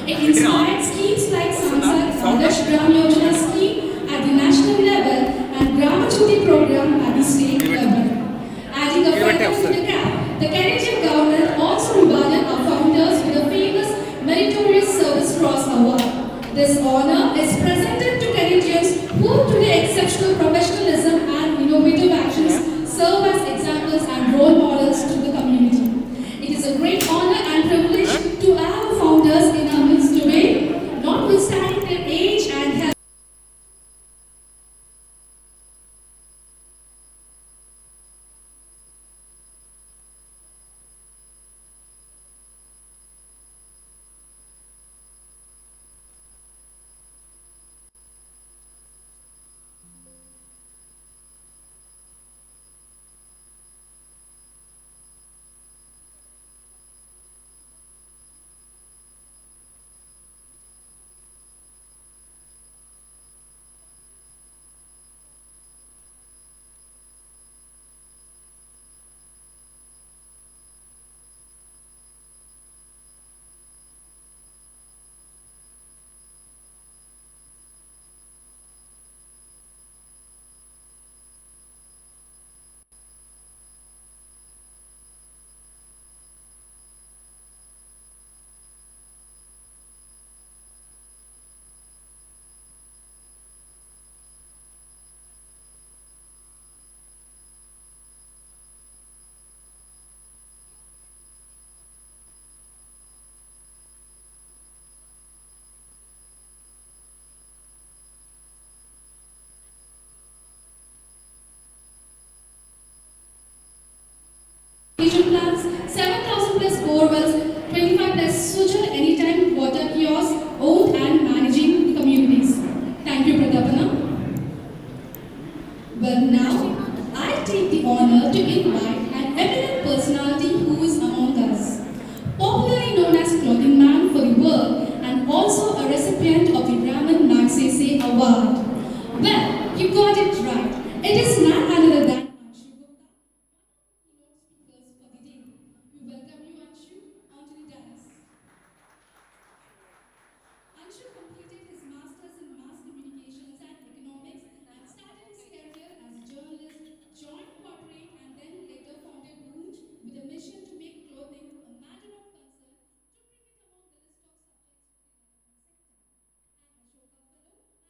It inspired schemes like Sansar Adarsh Gram Yojana scheme at the national level and Grama Jyoti program at the state level. Adding a factor to the gap, the Canadian government also rewarded our founders with a famous Meritorious Service Cross Award. This honor is presented to Canadians who, through their exceptional professionalism and innovative actions, serve as examples and role models to the community. It is a great honor and privilege to have founders in our midst today, notwithstanding their age and health. Plans, 7,000 plus borewells, 25 plus social anytime water kiosks, owned and managing communities. Thank you, Pratapana. Well, now I take the honor to invite an eminent personality who is among us. Popularly known as Clothing Man for the World and also a recipient of the Brahman Magsaysay Award. Well, you got it right. It is none other than completed his master's in mass communications and economics and started his career as a journalist, joined corporate and then later founded Wound with a mission to make clothing a matter of concern to bring it among the list of subjects for the development sector. An Ashoka Fellow and the global ambassador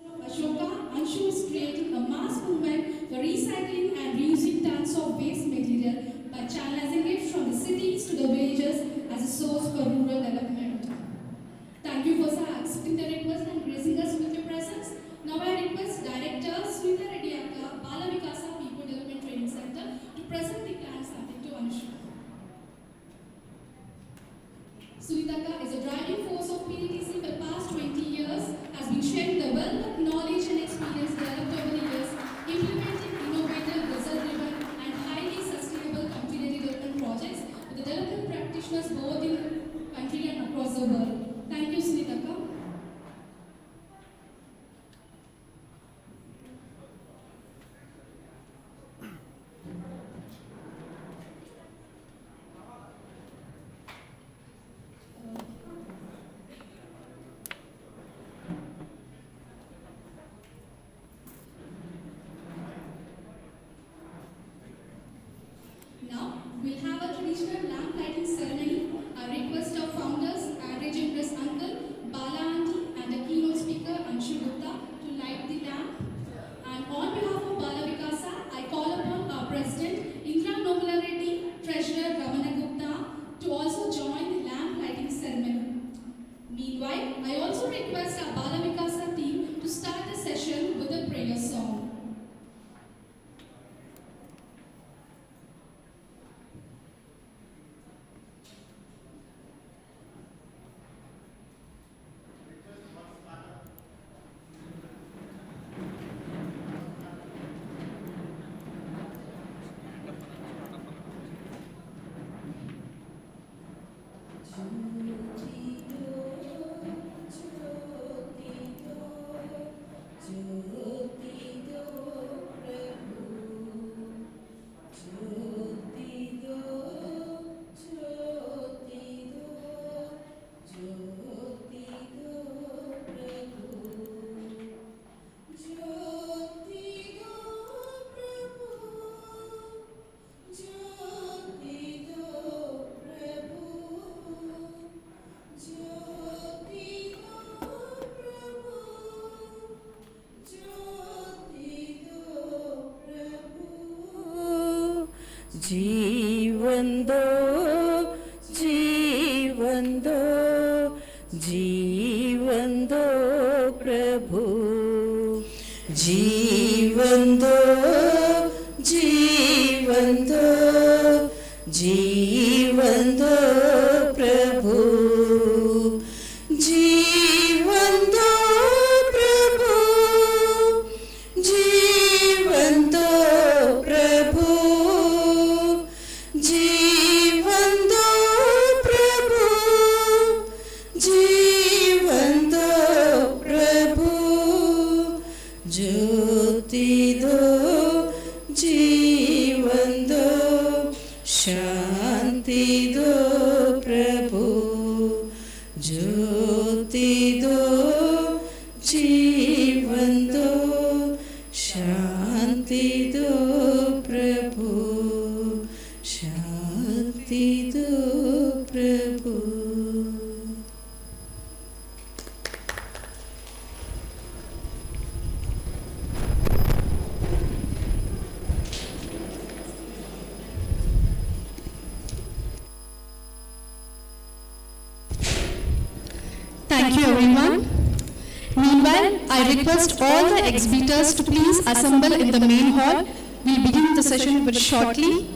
of Ashoka, Anshu is creating a mass movement for recycling and reusing tons of waste material by channelizing it from the cities to the villages as a source for rural development. Thank you for accepting the request and gracing us with your presence. Now I request Director Sunita Reddy Akka, Bala Vikasa People Development Training Center to present the plan something to Anshu. Sunita Akka is a driving force of PDTC for the past 20 years, has been sharing the wealth of knowledge and experience developed over the years, implementing innovative, result-driven and highly sustainable community development projects with the development practitioners both in the country and across the world. Thank you, Sunita Akka. जीवन दो प्रभु, जीवन दो प्रभु, जीवन दो प्रभु, जीवन दो प्रभु, जीवन दो प्रभु, जीवन दो प्रभु, ज्योति दो, जीवन दो, शांति दो प्रभु, ज्योति दो, जीवन दो, शांति दो प्रभु, शांति दो प्रभु. Thank you, everyone. Meanwhile, I request all the exhibitors to please assemble in the main hall. We'll begin the session very shortly.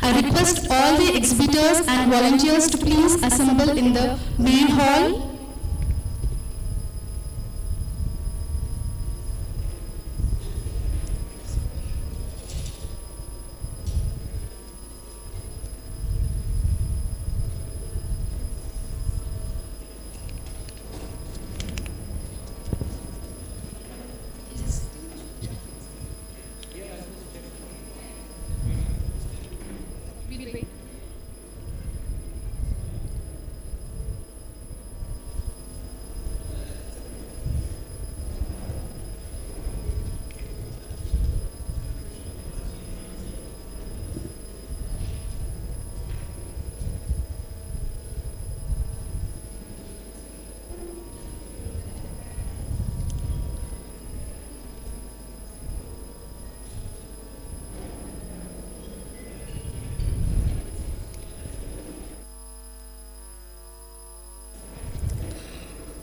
I request all the exhibitors and volunteers to please assemble in the main hall.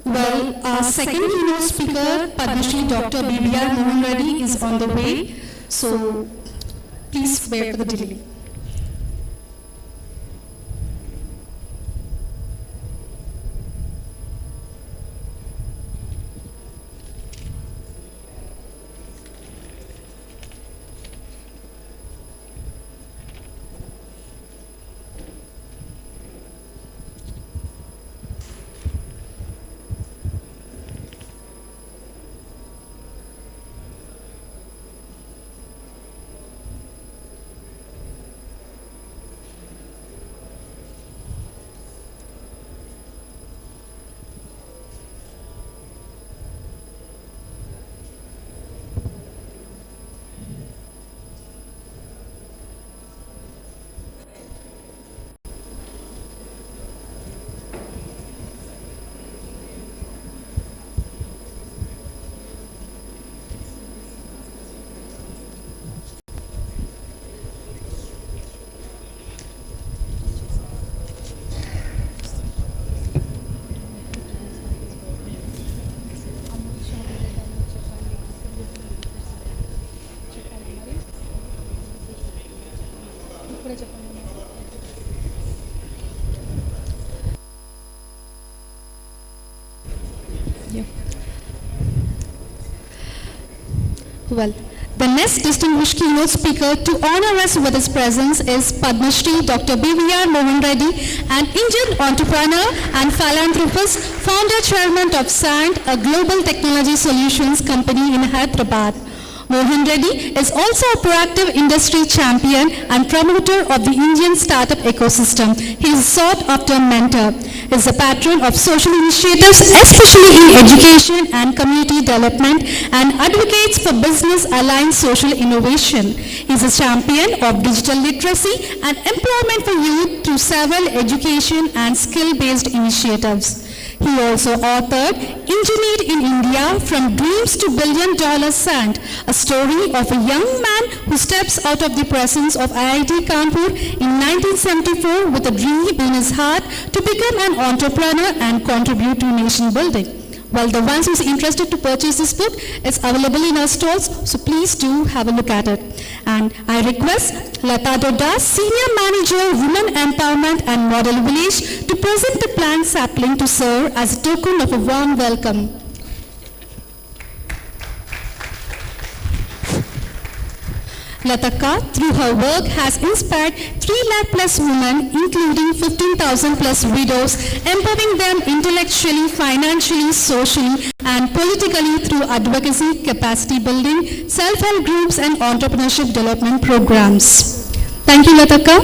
Well, our second keynote speaker, Padma Shri Dr. B.V.R. Mohan Reddy, is on the way. So, please bear for the delay. Well, the next distinguished keynote speaker to honor us with his presence is Padma Shri Dr. B.V.R. Mohan Reddy, an Indian entrepreneur and philanthropist, founder chairman of SANT, a global technology solutions company in Hyderabad. Mohan Reddy is also a proactive industry champion and promoter of the Indian startup ecosystem. He is a sought-after mentor. He is a patron of social initiatives, especially in education and community development, and advocates for business-aligned social innovation. He is a champion of digital literacy and empowerment for youth through several education and skill-based initiatives. He also authored Engineered in India From Dreams to $1 Billion Sand, a story of a young man who steps out of the presence of IIT Kanpur in 1974 with a dream in his heart to become an entrepreneur and contribute to nation building. Well, the ones who's interested to purchase this book, it's available in our stores, so please do have a look at it. And I request Lata Dodda, Senior Manager, Women Empowerment and Model Village, to present the plant sapling to serve as a token of a warm welcome. Lataka, through her work, has inspired 3 lakh plus women, including 15,000 plus widows, empowering them intellectually, financially, socially, and politically through advocacy, capacity building, self-help groups, and entrepreneurship development programs. Thank you, Lataka.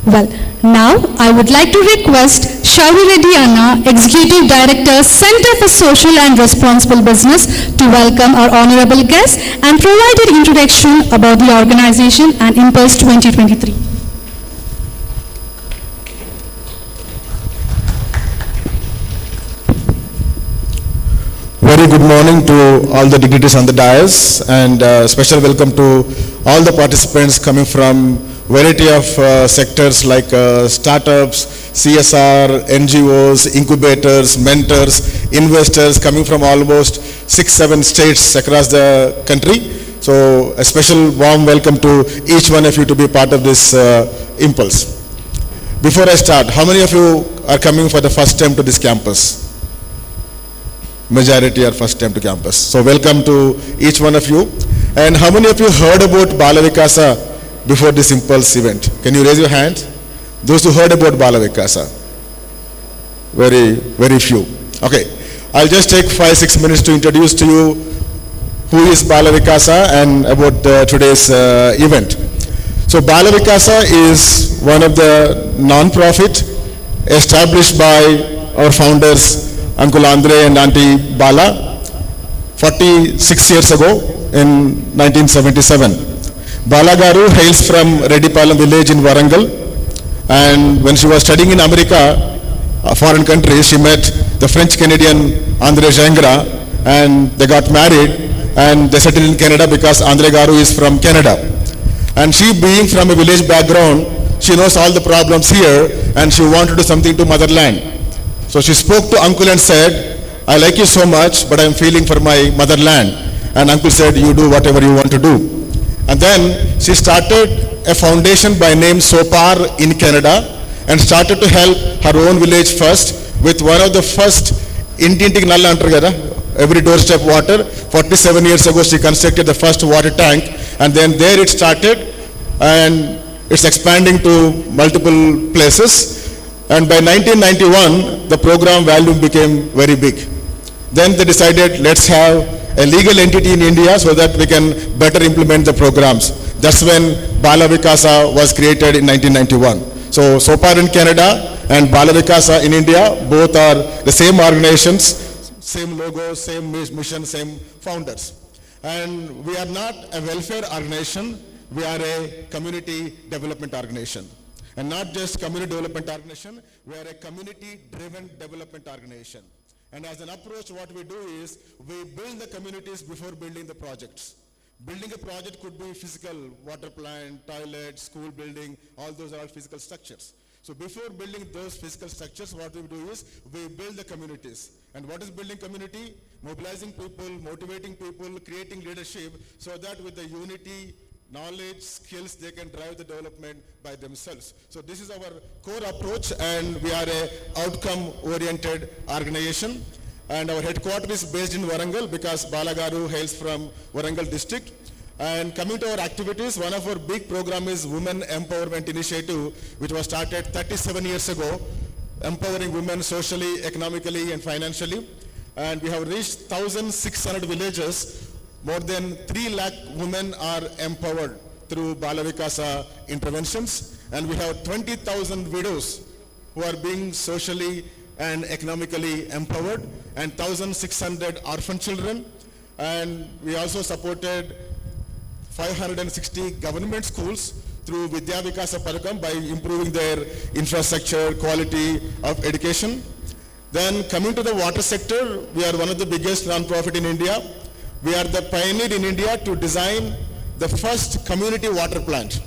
Well, now I would like to request Shauri Reddy Anna, Executive Director, Center for Social and Responsible Business, to welcome our honorable guest and provide an introduction about the organization and Impulse 2023. Very good morning to all the dignitaries on the dais, and special welcome to all the participants coming from variety of sectors like startups, CSR, NGOs, incubators, mentors, investors coming from almost 6-7 states across the country. So a special warm welcome to each one of you to be part of this Impulse. Before I start, how many of you are coming for the first time to this campus? Majority are first time to campus. So welcome to each one of you. And how many of you heard about Bala Vikasa before this Impulse event? Can you raise your hand? Those who heard about Bala Vikasa? Very, very few. Okay. I'll just take 5-6 minutes to introduce to you who is Bala Vikasa and about today's event. So Bala Vikasa is one of the non-profit established by our founders, Uncle Andre and Auntie Bala, 46 years ago in 1977. Bala Garu hails from Reddypalam village in Warangal, and when she was studying in America, a foreign country, she met the French-Canadian Andre Gingras, and they got married, and they settled in Canada because Andre Garu is from Canada. And she, being from a village background, she knows all the problems here, and she wanted to do something to motherland. So she spoke to uncle and said, I like you so much, but I'm feeling for my motherland. And uncle said, you do whatever you want to do. And then she started a foundation by name Sopar in Canada and started to help her own village first with one of the first Intintik Nalla antaru kada, every doorstep water. 47 years ago she constructed the first water tank, and then there it started, and it's expanding to multiple places. And by 1991 the program volume became very big. Then they decided, let's have a legal entity in India so that we can better implement the programs. That's when Bala Vikasa was created in 1991. So Sopar in Canada and Bala Vikasa in India, both are the same organizations, same logo, same mission, same founders. And we are not a welfare organization, we are a community development organization. And not just community development organization, we are a community-driven development organization. And as an approach, what we do is, we build the communities before building the projects. Building a project could be physical, water plant, toilet, school building, all those are all physical structures. So before building those physical structures, what we do is, we build the communities. And what is building community? Mobilizing people, motivating people, creating leadership, so that with the unity, knowledge, skills, they can drive the development by themselves. So this is our core approach, and we are a outcome-oriented organization. And our headquarters is based in Warangal because Bala Garu hails from Warangal district. And coming to our activities, one of our big program is Women Empowerment Initiative, which was started 37 years ago, empowering women socially, economically, and financially. And we have reached 1,600 villages More than 3 lakh women are empowered through Bala Vikasa interventions, and we have 20,000 widows who are being socially and economically empowered, and 1,600 orphan children. And we also supported 560 government schools through Vidya Vikasa Padakam by improving their infrastructure, quality of education. Then coming to the water sector, we are one of the biggest non-profit in India. We are the pioneer in India to design the first community water plant,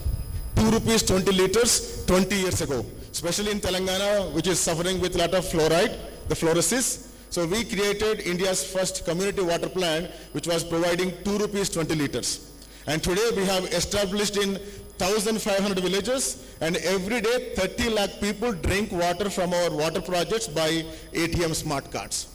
2 rupees 20 liters 20 years ago, especially in Telangana, which is suffering with a lot of fluoride, the fluorosis. So we created India's first community water plant, which was providing 2 rupees 20 liters. And today we have established in 1,500 villages, and every day 30 lakh people drink water from our water projects by ATM smart cards.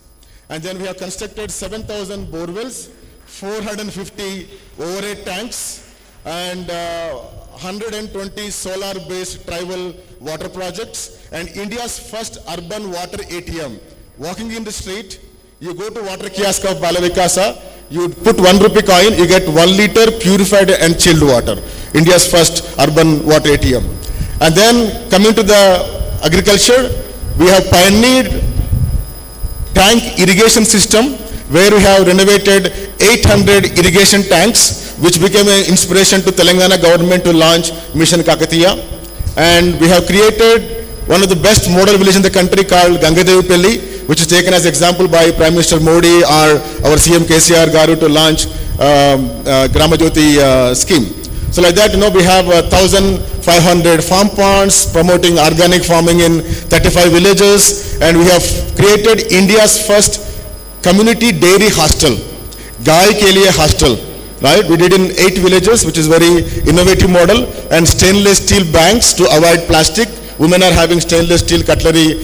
And then we have constructed 7,000 borewells, 450 overhead tanks, and 120 solar-based tribal water projects, and India's first urban water ATM. Walking in the street, you go to water kiosk of Bala Vikasa, you put 1 rupee coin, you get 1 liter purified and chilled water. India's first urban water ATM. And then coming to the agriculture, we have pioneered tank irrigation system, where we have renovated 800 irrigation tanks, which became an inspiration to Telangana government to launch Mission Kakatiya. And we have created one of the best model villages in the country called Gangadevipelli, which is taken as example by Prime Minister Modi or our CM KCR Garu to launch Gramajyoti scheme. So like that, we have 1,500 farm ponds promoting organic farming in 35 villages, and we have created India's first community dairy hostel, Gai Ke Liye hostel, right? We did in 8 villages, which is very innovative model, and stainless steel banks to avoid plastic. Women are having stainless steel cutlery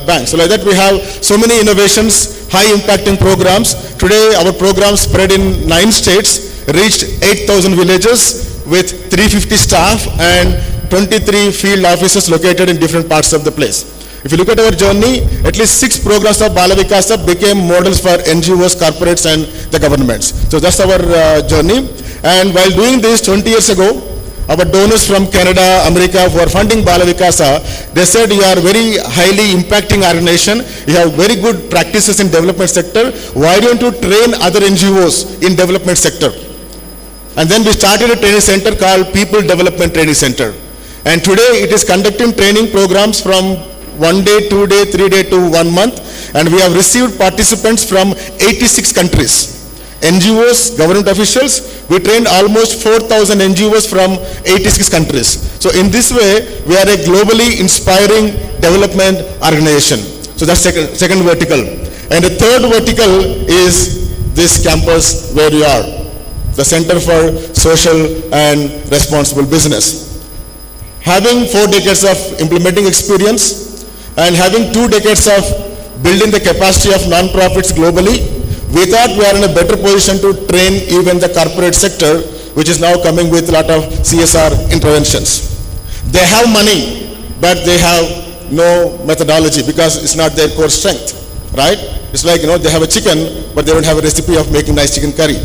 banks. So like that, we have so many innovations, high impacting programs. Today, our programs spread in 9 states, reached 8,000 villages with 350 staff and 23 field offices located in different parts of the place. If you look at our journey, at least 6 programs of Bala Vikasa became models for NGOs, corporates, and the governments. So that's our journey. And while doing this 20 years ago, our donors from Canada, America, who are funding Bala Vikasa, they said, you are very highly impacting our nation. You have very good practices in development sector. Why don't you train other NGOs in development sector? And then we started a training center called People Development Training Center. And today it is conducting training programs from 1 day, 2 day, 3 day to 1 month. And we have received participants from 86 countries. NGOs, government officials, we trained almost 4,000 NGOs from 86 countries. So in this way, we are a globally inspiring development organization. So that's second vertical. And the third vertical is this campus where you are, the Center for Social and Responsible Business. Having 4 decades of implementing experience and having 2 decades of building the capacity of non-profits globally, we thought we are in a better position to train even the corporate sector, which is now coming with a lot of CSR interventions. They have money, but they have no methodology because it's not their core strength, right? It's like, they have a chicken, but they don't have a recipe of making nice chicken curry,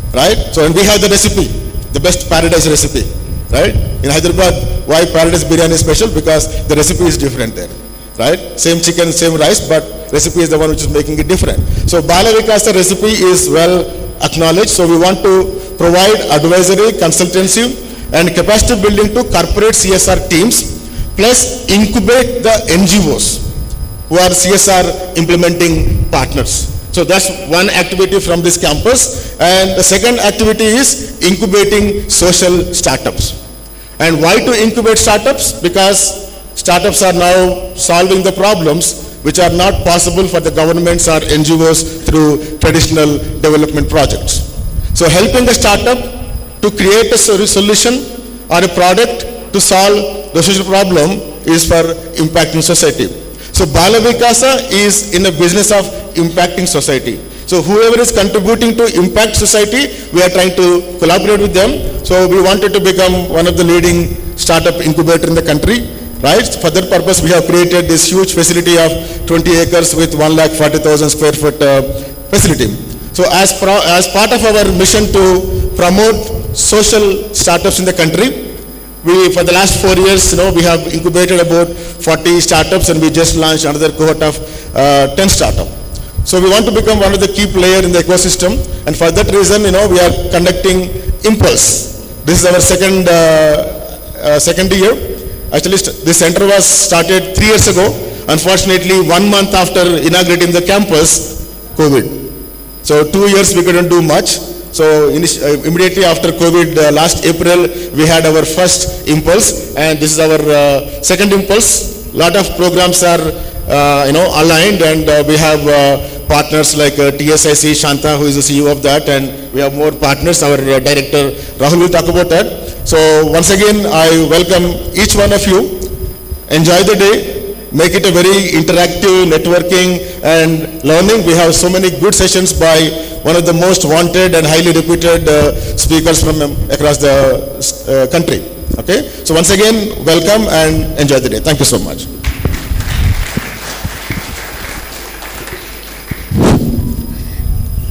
right? So, and we have the recipe, the best paradise recipe, right? In Hyderabad, why paradise biryani is special? Because the recipe is different there, right? Same chicken, same rice, but recipe is the one which is making it different. So Bala Vikasa recipe is well acknowledged. So we want to provide advisory, consultancy, and capacity building to corporate CSR teams, plus incubate the NGOs who are CSR implementing partners. So that's one activity from this campus. And the second activity is incubating social startups. And why to incubate startups? Because startups are now solving the problems which are not possible for the governments or NGOs through traditional development projects. So helping a startup to create a solution or a product to solve the social problem is for impacting society. So Bala Vikasa is in the business of impacting society. So whoever is contributing to impact society, we are trying to collaborate with them. So we wanted to become one of the leading startup incubator in the country. Right? For that purpose, we have created this huge facility of 20 acres with 140,000 square foot facility. So as part of our mission to promote social startups in the country, we, for the last 4 years, we have incubated about 40 startups, and we just launched another cohort of 10 startups. So we want to become one of the key players in the ecosystem, and for that reason, we are conducting Impulse. This is our second year. Actually, this center was started 3 years ago. Unfortunately, 1 month after inaugurating the campus, COVID. So 2 years we couldn't do much. So immediately after COVID, last April, we had our first Impulse, and this is our second Impulse. Lot of programs are aligned, and we have partners like TSIC, Shanta, who is the CEO of that, and we have more partners. Our director, Rahul, will talk about that. So once again, I welcome each one of you. Enjoy the day. Make it a very interactive networking and learning. We have so many good sessions by one of the most wanted and highly reputed speakers from across the country. Okay? So once again, welcome and enjoy the day. Thank you so much.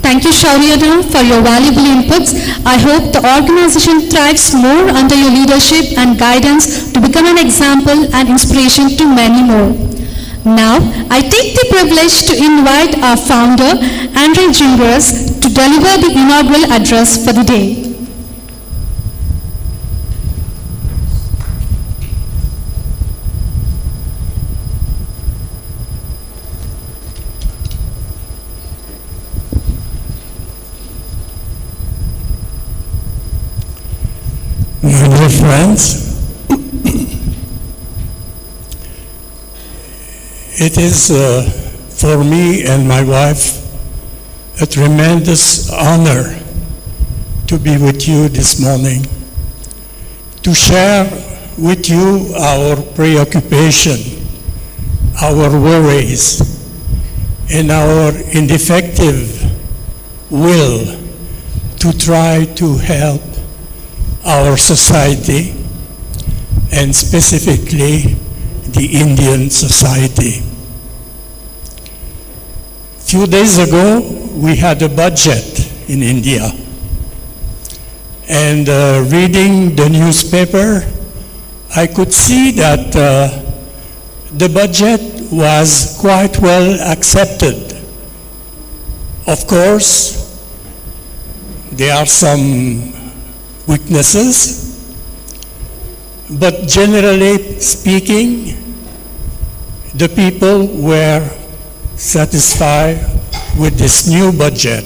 Thank you, Shaurya, for your valuable inputs. I hope the organization thrives more under your leadership and guidance to become an example and inspiration to many more. Now, I take the privilege to invite our founder, Andre Gingras, to deliver the inaugural address for the day. My dear friends, it is for me and my wife a tremendous honor to be with you this morning, to share with you our preoccupation, our worries, and our ineffective will to try to help our society, and specifically the Indian society. A few days ago, we had a budget in India. And reading the newspaper, I could see that the budget was quite well accepted. Of course, there are some weaknesses, but generally speaking, the people were satisfied with this new budget.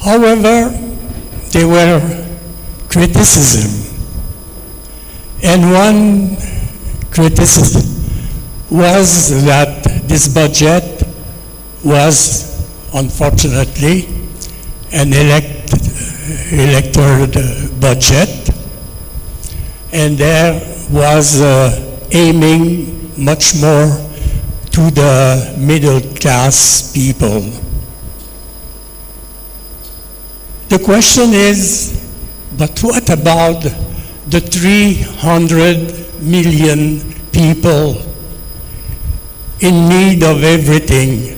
However, there were criticism, and one criticism was that this budget was, unfortunately, an electoral budget, and there was aiming much more to the middle class people. The question is, but what about the 300 million people in need of everything,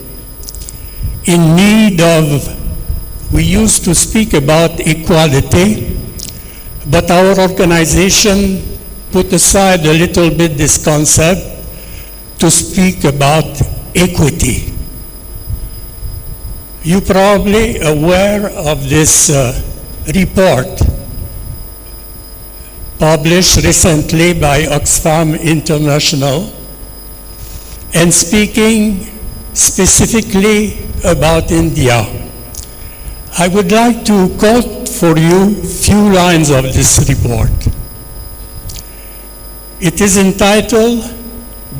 in need of, we used to speak about equality, but our organization put aside a little bit this concept to speak about equity. You're probably aware of this report published recently by Oxfam International, and speaking specifically about India. I would like to quote for you a few lines of this report. It is entitled,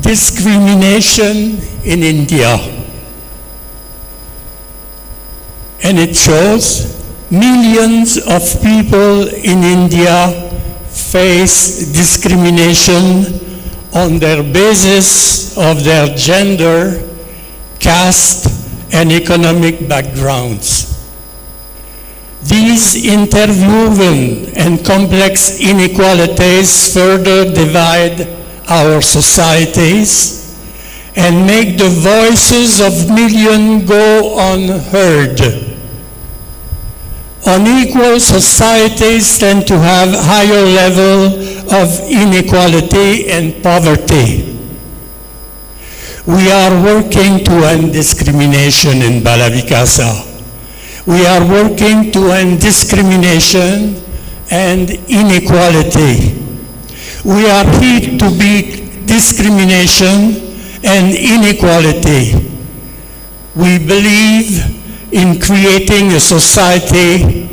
"Discrimination in India." And it shows millions of people in India face discrimination on their basis of their gender, caste, and economic backgrounds. These interwoven and complex inequalities further divide our societies and make the voices of millions go unheard. Unequal societies tend to have higher level of inequality and poverty. We are working to end discrimination in Bala-Vikasa. We are working to end discrimination and inequality. We are here to beat discrimination and inequality. We believe in creating a society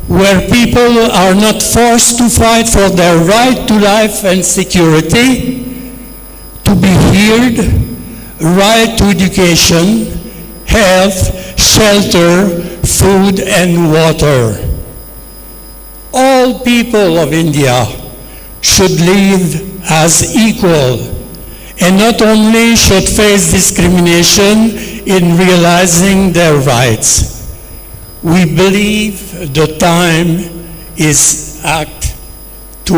where people are not forced to fight for their right to life and security, to be heard, right to education, health, shelter, food and water. All people of India should live as equal and not only should face discrimination in realizing their rights. We believe the time to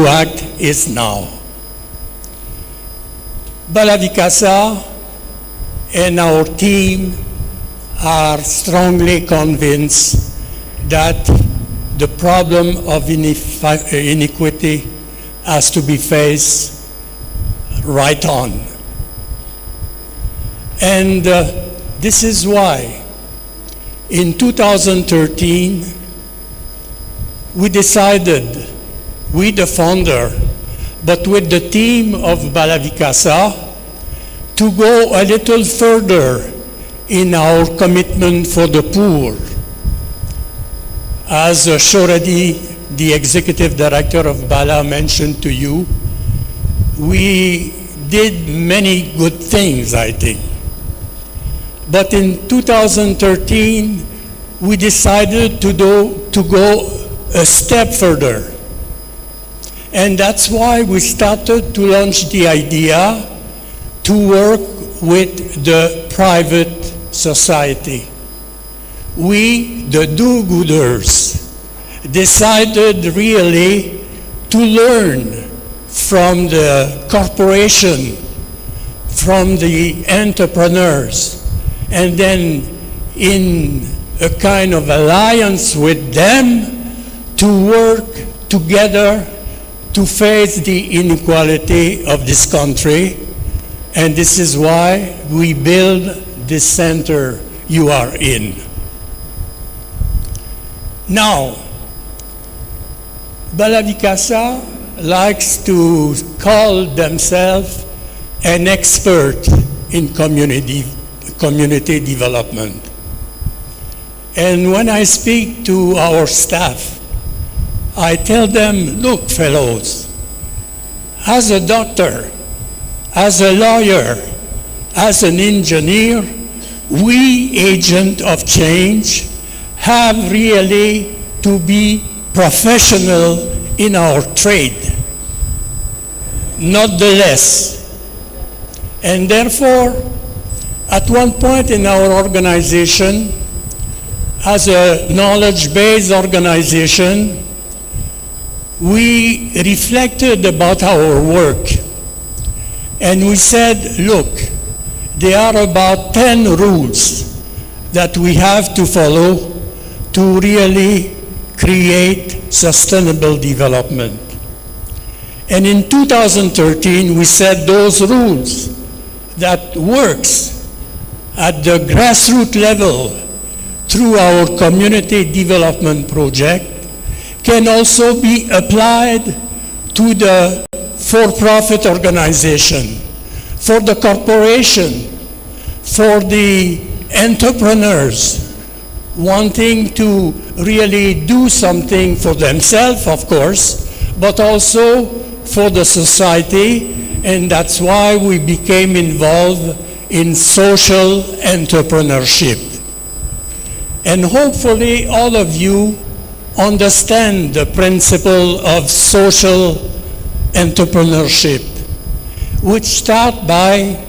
act is now. Bala-Vikasa and our team are strongly convinced that the problem of inequity has to be faced right on. And this is why in 2013 we decided, with the founder, but with the team of Bala-Vikasa, to go a little further in our commitment for the poor. As Shoradi, the executive director of Bala, mentioned to you, we did many good things, I think. But in 2013, we decided to go a step further. And that's why we started to launch the idea to work with the private society. We, the do-gooders, decided really to learn from the corporation, from the entrepreneurs, and then in a kind of alliance with them to work together to face the inequality of this country. And this is why we build this center you are in. Now, Bala-Vikasa likes to call themselves an expert in community development. And when I speak to our staff, I tell them, look, fellows, as a doctor, as a lawyer, as an engineer, we, agents of change, have really to be professional in our trade, not the less. And therefore, at one point in our organization, as a knowledge-based organization, we reflected about our work. And we said, look, there are about 10 rules that we have to follow to really create sustainable development. And in 2013, we set those rules that works at the grassroots level through our community development project can also be applied to the for-profit organization, for the corporation, for the entrepreneurs wanting to really do something for themselves, of course, but also for the society, and that's why we became involved in social entrepreneurship. And hopefully all of you understand the principle of social entrepreneurship, which start by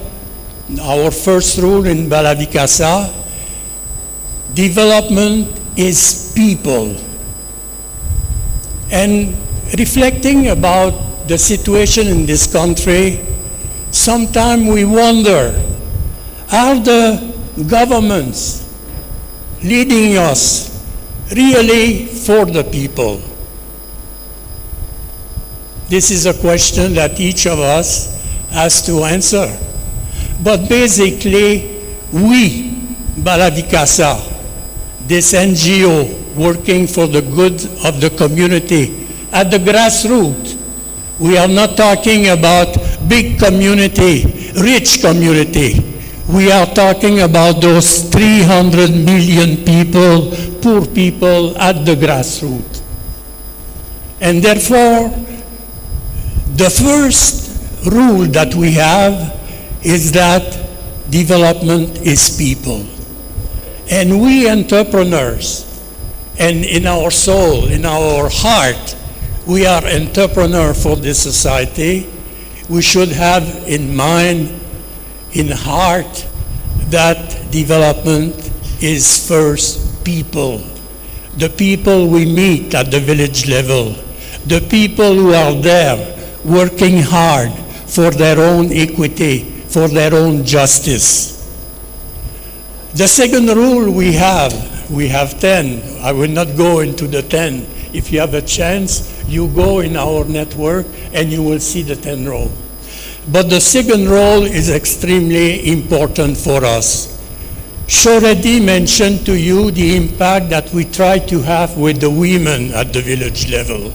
our first rule in Bala-Vikasa: development is people. And reflecting about the situation in this country, sometimes we wonder Are the governments leading us really for the people? This is a question that each of us has to answer. But basically, we, Balavikasa, this NGO working for the good of the community at the grassroots, we are not talking about big community, rich community. We are talking about those 300 million people, poor people at the grassroots. And therefore, the first rule that we have is that development is people. And we entrepreneurs, and in our soul, in our heart, we are entrepreneurs for this society. We should have in mind, in heart, that development is first people. The people we meet at the village level, the people who are there working hard for their own equity, for their own justice. The second rule we have 10. I will not go into the 10. If you have a chance, you go in our network and you will see the 10 rule. But the second role is extremely important for us. Shoredi mentioned to you the impact that we try to have with the women at the village level.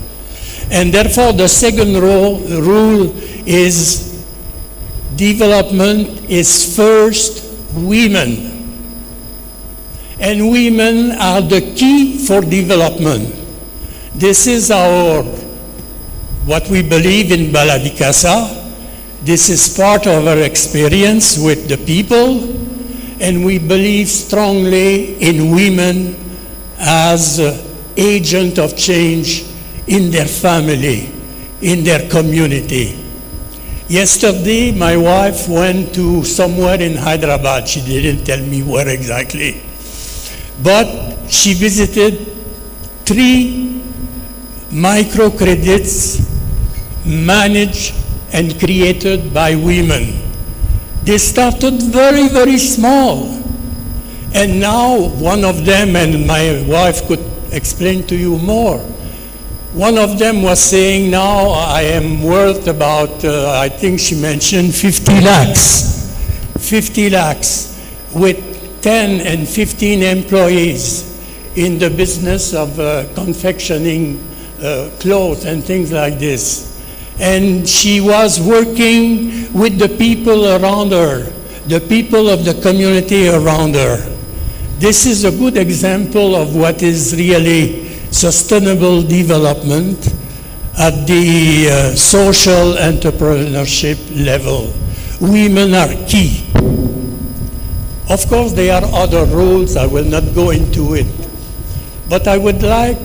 And therefore, the second rule is development is first women. And women are the key for development. This is what we believe in Balavikasa. This is part of our experience with the people, and we believe strongly in women as agent of change in their family, in their community. Yesterday, my wife went to somewhere in Hyderabad. She didn't tell me where exactly. But she visited 3 microcredits managed and created by women. They started very, very small. And now one of them, and my wife could explain to you more, one of them was saying, now I am worth about, I think she mentioned 50 lakhs. 50 lakhs with 10 and 15 employees in the business of confectioning clothes and things like this. And she was working with the people around her, the people of the community around her. This is a good example of what is really sustainable development at the social entrepreneurship level. Women are key. Of course, there are other rules. I will not go into it. But I would like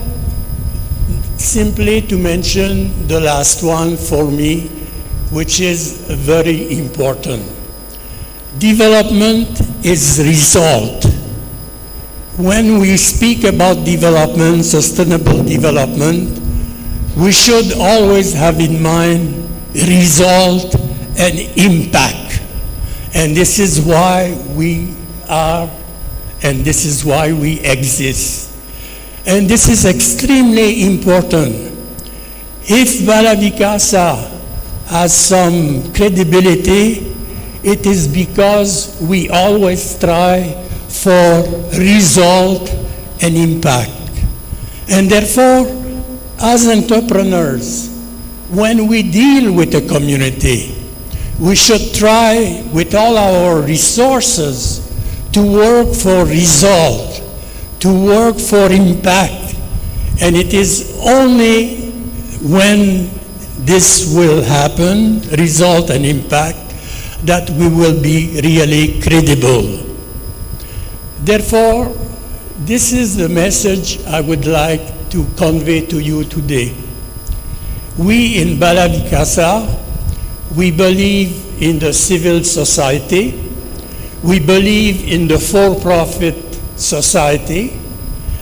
simply to mention the last one for me, which is very important. Development is result. When we speak about development, sustainable development, we should always have in mind result and impact. And this is why we are, and this is why we exist. And this is extremely important. If Balavikasa has some credibility, it is because we always try for result and impact. And therefore, as entrepreneurs, when we deal with a community, we should try with all our resources to work for result, to work for impact. And it is only when this will happen, result and impact, that we will be really credible. Therefore, this is the message I would like to convey to you today. We in Balavikasa, we believe in the civil society, we believe in the for-profit society,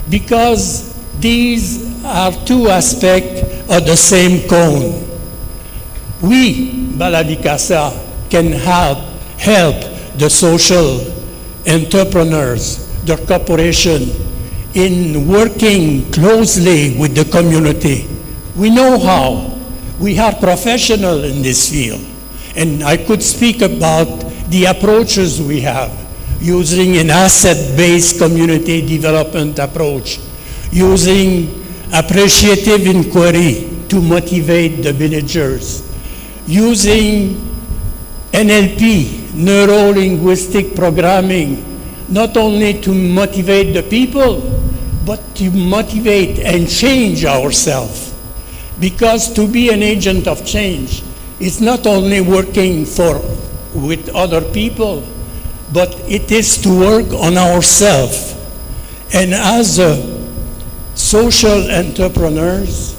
because these are 2 aspects of the same coin. We, Balavikasa, can help the social entrepreneurs, the corporation, in working closely with the community. We know how. We are professional in this field. And I could speak about the approaches we have, using an asset-based community development approach, using appreciative inquiry to motivate the villagers, using NLP, neuro-linguistic programming, not only to motivate the people, but to motivate and change ourselves. Because to be an agent of change is not only working with other people, but it is to work on ourselves. And as social entrepreneurs,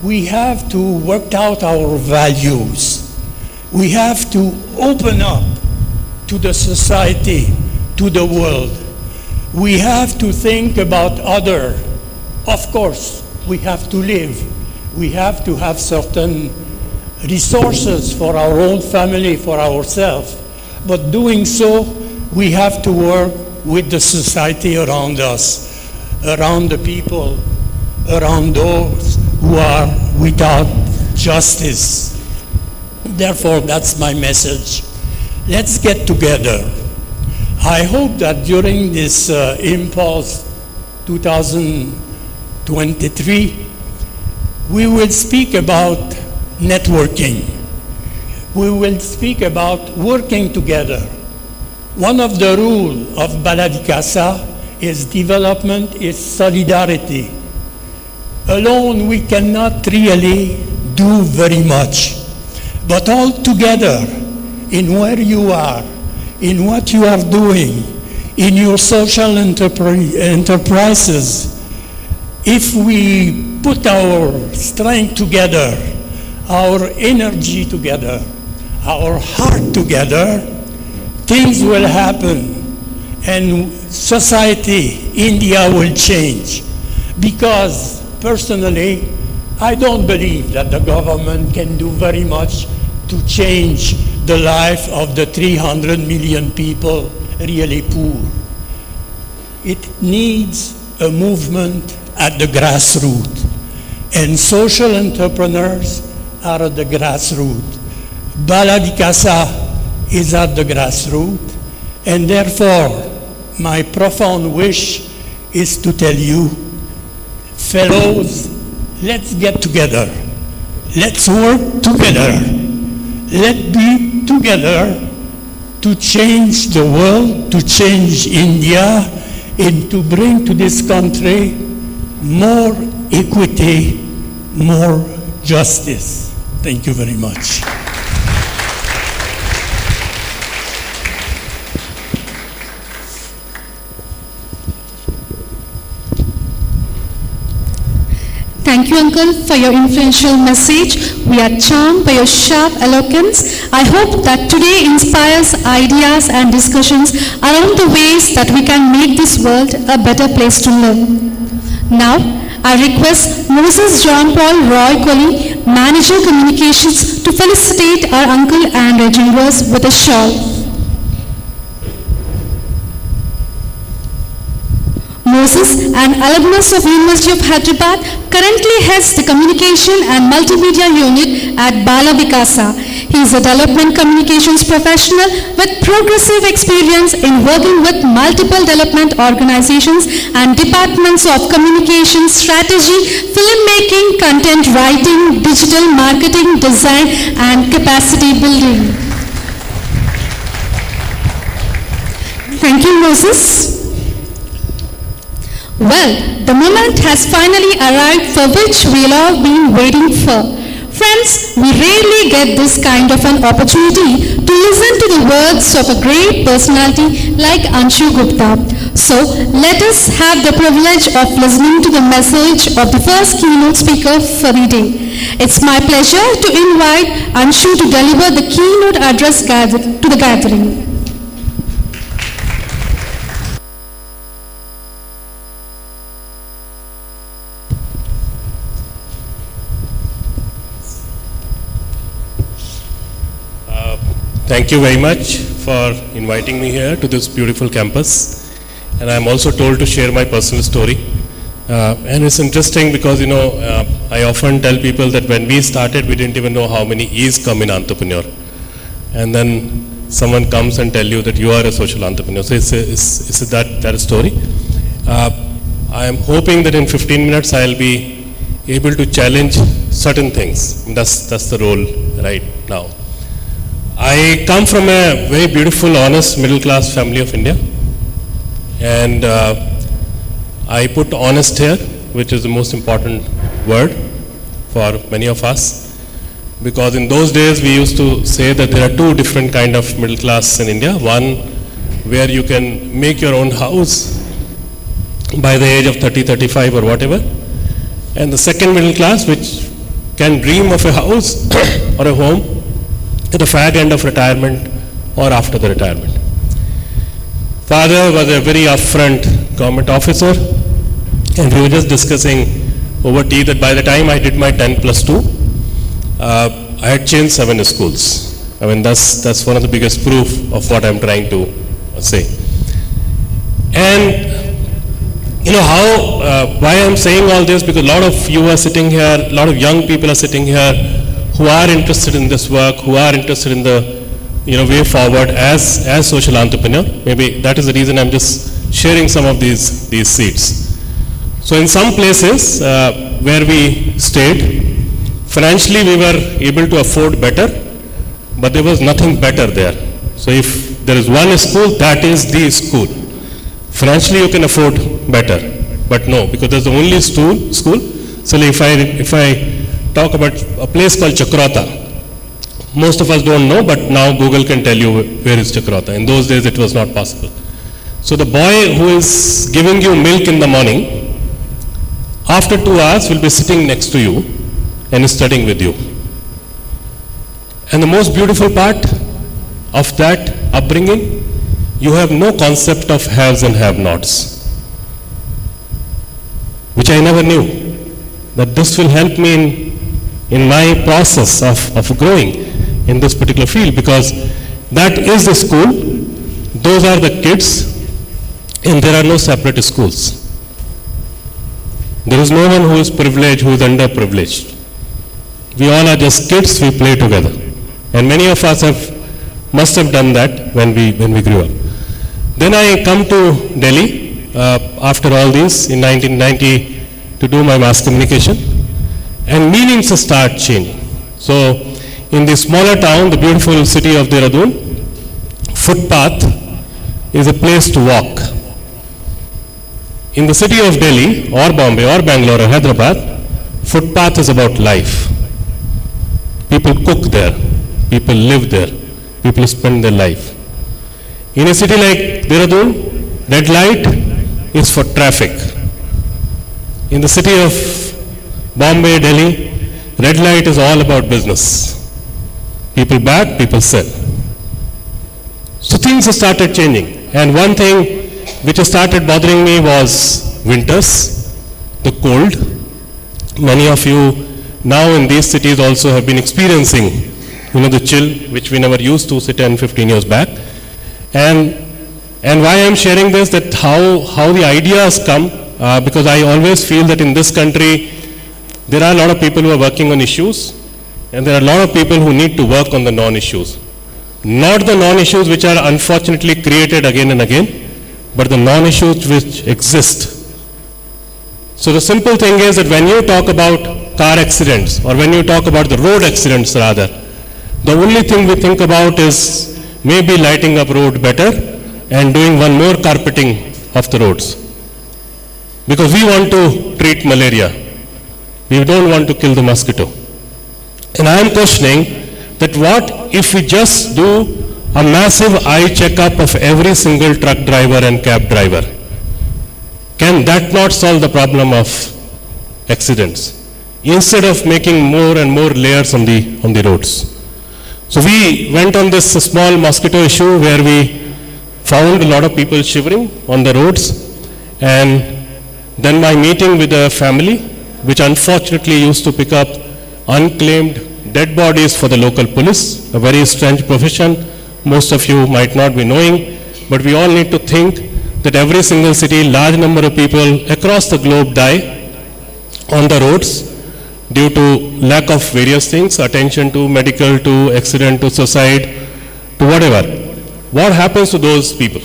we have to work out our values. We have to open up to the society, to the world. We have to think about other. Of course, we have to live. We have to have certain resources for our own family, for ourselves. But doing so, we have to work with the society around us, around the people, around those who are without justice. Therefore, that's my message. Let's get together. I hope that during this Impulse 2023, we will speak about networking. We will speak about working together. One of the rules of Balavikasa is development is solidarity. Alone we cannot really do very much. But all together, in where you are, in what you are doing, in your social enterprises, if we put our strength together, our energy together, our heart together, things will happen and society, India will change. Because personally, I don't believe that the government can do very much to change the life of the 300 million people really poor. It needs a movement at the grassroots. And social entrepreneurs are at the grassroots. Balavikasa is at the grassroots. And therefore, my profound wish is to tell you, fellows, let's get together. Let's work together. Let's be together to change the world, to change India, and to bring to this country more equity, more justice. Thank you very much. Thank you, Uncle, for your influential message. We are charmed by your sharp eloquence. I hope that today inspires ideas and discussions around the ways that we can make this world a better place to live. Now, I request Moses John Paul Roy Colley, Manager Communications, to felicitate our uncle and regenerers with a shawl. Moses, an alumnus of University of Hyderabad, currently heads the Communication and Multimedia Unit at Balavikasa. He is a development communications professional with progressive experience in working with multiple development organizations and departments of communication, strategy, filmmaking, content writing, digital marketing, design, and capacity building. Thank you, Moses. Well, the moment has finally arrived for which we've all been waiting for. Friends, we rarely get this kind of an opportunity to listen to the words of a great personality like Anshu Gupta. So, let us have the privilege of listening to the message of the first keynote speaker for the day. It's my pleasure to invite Anshu to deliver the keynote address to the gathering. Thank you very much for inviting me here to this beautiful campus. And I'm also told to share my personal story. And it's interesting because, I often tell people that when we started, we didn't even know how many E's come in entrepreneur. And then someone comes and tell you that you are a social entrepreneur. So it's that story. I am hoping that in 15 minutes I'll be able to challenge certain things. That's the role right now. I come from a very beautiful, honest, middle-class family of India. And I put honest here, which is the most important word for many of us. Because in those days we used to say that there are two different kind of middle class in India. One where you can make your own house by the age of 30, 35 or whatever. And the second middle class which can dream of a house or a home at the fag end of retirement or after the retirement. Father was a very upfront government officer, and we were just discussing over tea that by the time I did my 10 plus 2, I had changed 7 schools. I mean, that's one of the biggest proof of what I'm trying to say. And why I'm saying all this, because a lot of you are sitting here, a lot of young people are sitting here who are interested in this work, who are interested in the way forward as social entrepreneur. Maybe that is the reason I'm just sharing some of these seeds. So in some places where we stayed, financially we were able to afford better, but there was nothing better there. So if there is one school, that is the school. Financially you can afford better, but no, because there's the only school. So if I talk about a place called Chakrata, most of us don't know, but now Google can tell you where is Chakrata. In those days it was not possible. So the boy who is giving you milk in the morning, after 2 hours will be sitting next to you and is studying with you. And the most beautiful part of that upbringing, you have no concept of haves and have-nots, which I never knew, that this will help me in my process of growing in this particular field, because that is the school, those are the kids, and there are no separate schools. There is no one who is privileged, who is underprivileged. We all are just kids, we play together. And many of us must have done that when we grew up. Then I come to Delhi after all this in 1990 to do my mass communication, and meanings start changing. So in the smaller town, the beautiful city of Dehradun, footpath is a place to walk. In the city of Delhi or Bombay or Bangalore or Hyderabad, footpath is about life. People cook there, people live there, people spend their life. In a city like Dehradun, red light is for traffic. In the city of Bombay, Delhi, red light is all about business. People buy, people sell. So things started changing. And one thing which started bothering me was winters, the cold. Many of you now in these cities also have been experiencing, the chill, which we never used to 10, 15 years back. And why I'm sharing this, that how the ideas come, because I always feel that in this country, there are a lot of people who are working on issues, and there are a lot of people who need to work on the non-issues. Not the non-issues which are unfortunately created again and again, but the non-issues which exist. So the simple thing is that when you talk about car accidents, or when you talk about the road accidents rather, the only thing we think about is maybe lighting up road better and doing one more carpeting of the roads. Because we want to treat malaria. We don't want to kill the mosquito. And I am questioning that what if we just do a massive eye checkup of every single truck driver and cab driver? Can that not solve the problem of accidents? Instead of making more and more layers on the roads. So we went on this small mosquito issue where we found a lot of people shivering on the roads, and then my meeting with a family which unfortunately used to pick up unclaimed dead bodies for the local police, a very strange profession most of you might not be knowing, but we all need to think that every single city, large number of people across the globe die on the roads due to lack of various things, attention to medical, to accident, to suicide, to whatever. What happens to those people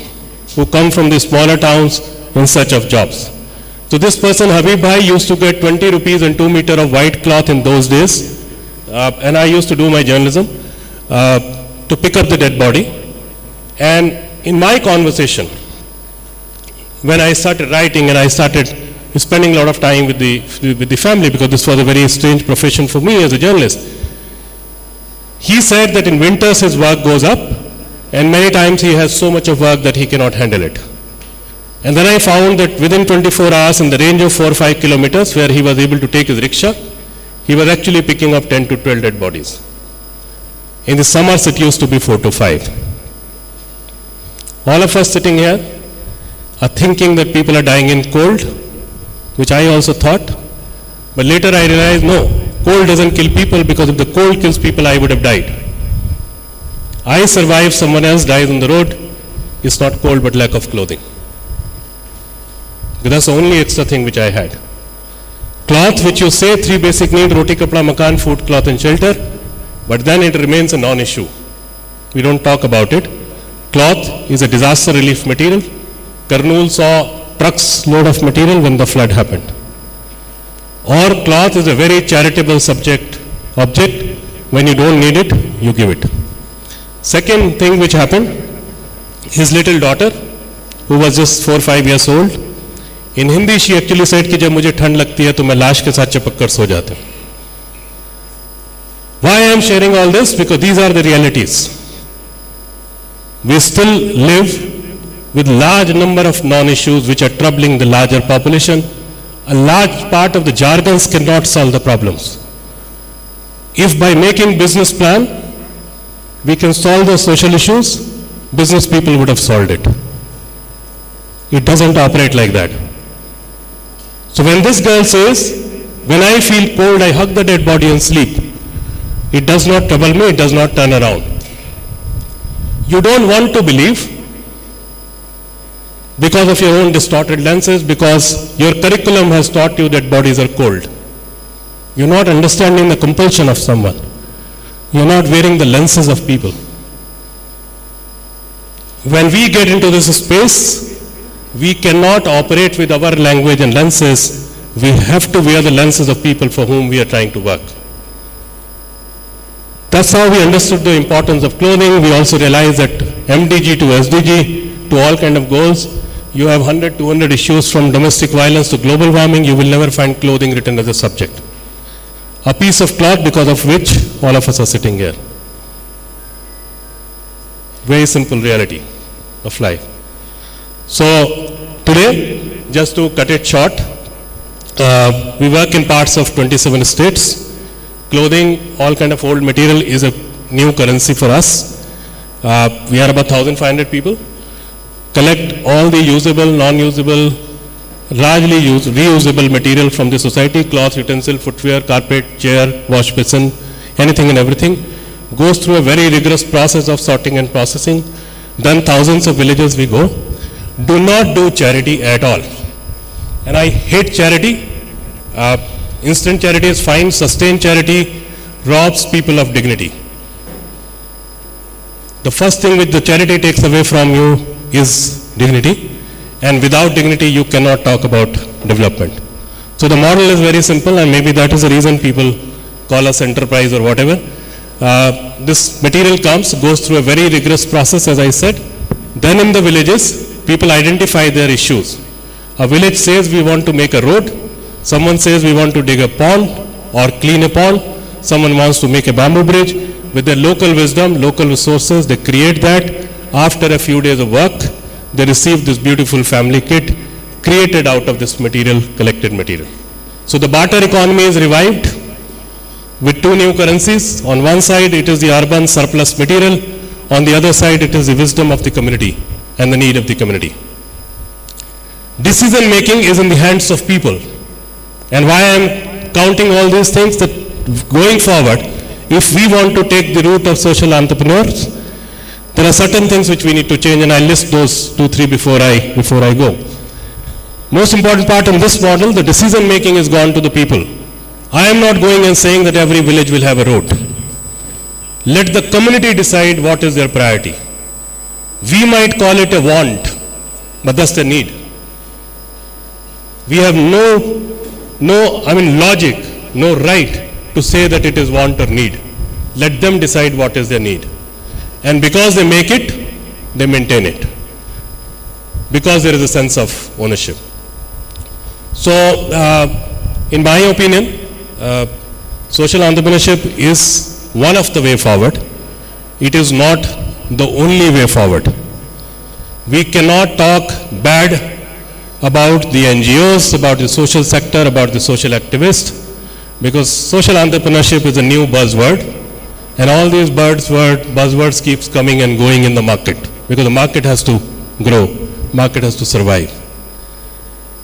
who come from the smaller towns in search of jobs? So this person, Habib Bhai, used to get 20 rupees and 2 meter of white cloth in those days, and I used to do my journalism to pick up the dead body. And in my conversation, when I started writing and I started spending a lot of time with the family, because this was a very strange profession for me as a journalist, he said that in winters his work goes up, and many times he has so much of work that he cannot handle it. And then I found that within 24 hours, in the range of 4 or 5 kilometers, where he was able to take his rickshaw, he was actually picking up 10 to 12 dead bodies. In the summers, it used to be 4 to 5. All of us sitting here are thinking that people are dying in cold, which I also thought, but later I realized, no, cold doesn't kill people, because if the cold kills people, I would have died. I survive, someone else dies on the road. It's not cold, but lack of clothing. That's the only extra thing which I had. Cloth, which you say, 3 basic needs, roti, kapda, makan, food, cloth and shelter, but then it remains a non-issue. We don't talk about it. Cloth is a disaster relief material. Kurnool saw trucks load of material when the flood happened. Or cloth is a very charitable object. When you don't need it, you give it. Second thing which happened, his little daughter, who was just 4 or 5 years old, in Hindi she actually said कि जब मुझे ठंड लगती है तो मैं लाश के साथ चिपक कर सो जाती हूँ. Why I am sharing all this? Because these are the realities. We still live with large number of non-issues which are troubling the larger population. A large part of the jargons cannot solve the problems. If by making business plan, we can solve the social issues, business people would have solved it. It doesn't operate like that. So when this girl says, when I feel cold, I hug the dead body and sleep, it does not trouble me, it does not turn around. You don't want to believe because of your own distorted lenses, because your curriculum has taught you that bodies are cold. You're not understanding the compulsion of someone. You're not wearing the lenses of people. When we get into this space, we cannot operate with our language and lenses. We have to wear the lenses of people for whom we are trying to work. That's how we understood the importance of clothing. We also realized that MDG to SDG to all kind of goals, you have 100, 200 issues from domestic violence to global warming, you will never find clothing written as a subject. A piece of cloth because of which all of us are sitting here. Very simple reality of life. So today, just to cut it short, we work in parts of 27 states. Clothing, all kind of old material is a new currency for us. We are about 1,500 people. Collect all the usable, non-usable, largely reusable material from the society, cloth, utensil, footwear, carpet, chair, wash basin, anything and everything. Goes through a very rigorous process of sorting and processing. Then thousands of villages we go. Do not do charity at all. And I hate charity. Instant charity is fine. Sustained charity robs people of dignity. The first thing which the charity takes away from you is dignity. And without dignity, you cannot talk about development. So the model is very simple, and maybe that is the reason people call us enterprise or whatever. This material comes, goes through a very rigorous process, as I said. Then in the villages, people identify their issues. A village says we want to make a road. Someone says we want to dig a pond or clean a pond. Someone wants to make a bamboo bridge. With their local wisdom, local resources, they create that. After a few days of work, they receive this beautiful family kit created out of this material, collected material. So the barter economy is revived with two new currencies. On one side, it is the urban surplus material. On the other side, it is the wisdom of the community and the need of the community. Decision making is in the hands of people. And why I am counting all these things, that going forward, if we want to take the route of social entrepreneurs, There are certain things which we need to change, and I'll list those 2-3 before I go. Most important part in this model, the decision making is gone to the people. I am not going and saying that every village will have a road. Let the community decide what is their priority. We might call it a want, but that's the need. We have logic, no right to say that it is want or need. Let them decide what is their need. And because they make it, they maintain it. Because there is a sense of ownership. So, in my opinion, social entrepreneurship is one of the way forward. It is not the only way forward. We cannot talk bad about the NGOs, about the social sector, about the social activists, because social entrepreneurship is a new buzzword, and all these buzzwords keeps coming and going in the market, because the market has to grow, market has to survive.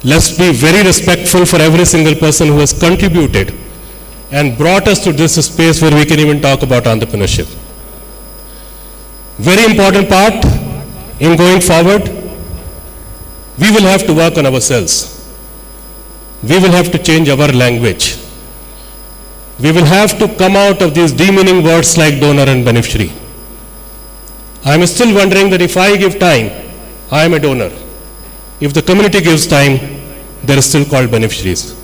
Let's be very respectful for every single person who has contributed and brought us to this space where we can even talk about entrepreneurship. Very important part in going forward, we will have to work on ourselves. We will have to change our language. We will have to come out of these demeaning words like donor and beneficiary. I am still wondering that if I give time, I am a donor. If the community gives time, they are still called beneficiaries.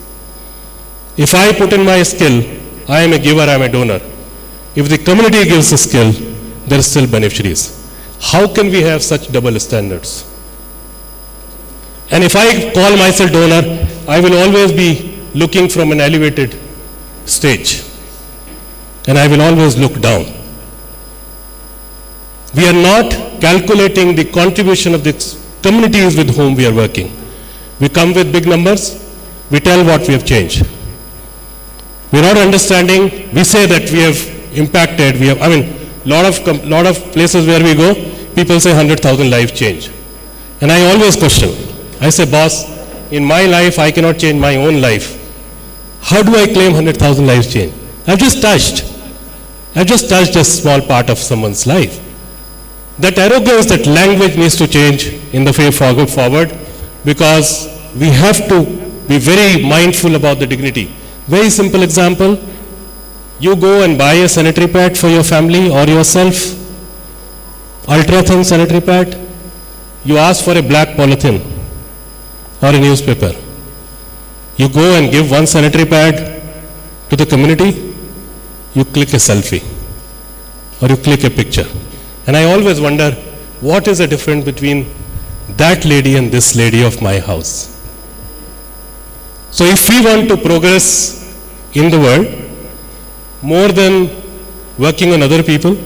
If I put in my skill, I am a giver, I am a donor. If the community gives a skill, they are still beneficiaries. How can we have such double standards? And if I call myself donor, I will always be looking from an elevated stage. And I will always look down. We are not calculating the contribution of the communities with whom we are working. We come with big numbers, we tell what we have changed. We are not understanding, we say that we have impacted, lot of places where we go, people say 100,000 lives change. And I always question, I say, boss, in my life I cannot change my own life. How do I claim 100,000 lives change? I've just touched a small part of someone's life. That arrogance, that language needs to change in the way forward, because we have to be very mindful about the dignity. Very simple example, you go and buy a sanitary pad for your family or yourself, ultra thin sanitary pad, you ask for a black polythene or a newspaper. You go and give one sanitary pad to the community, you click a selfie or you click a picture. And I always wonder, what is the difference between that lady and this lady of my house? So if we want to progress in the world, more than working on other people,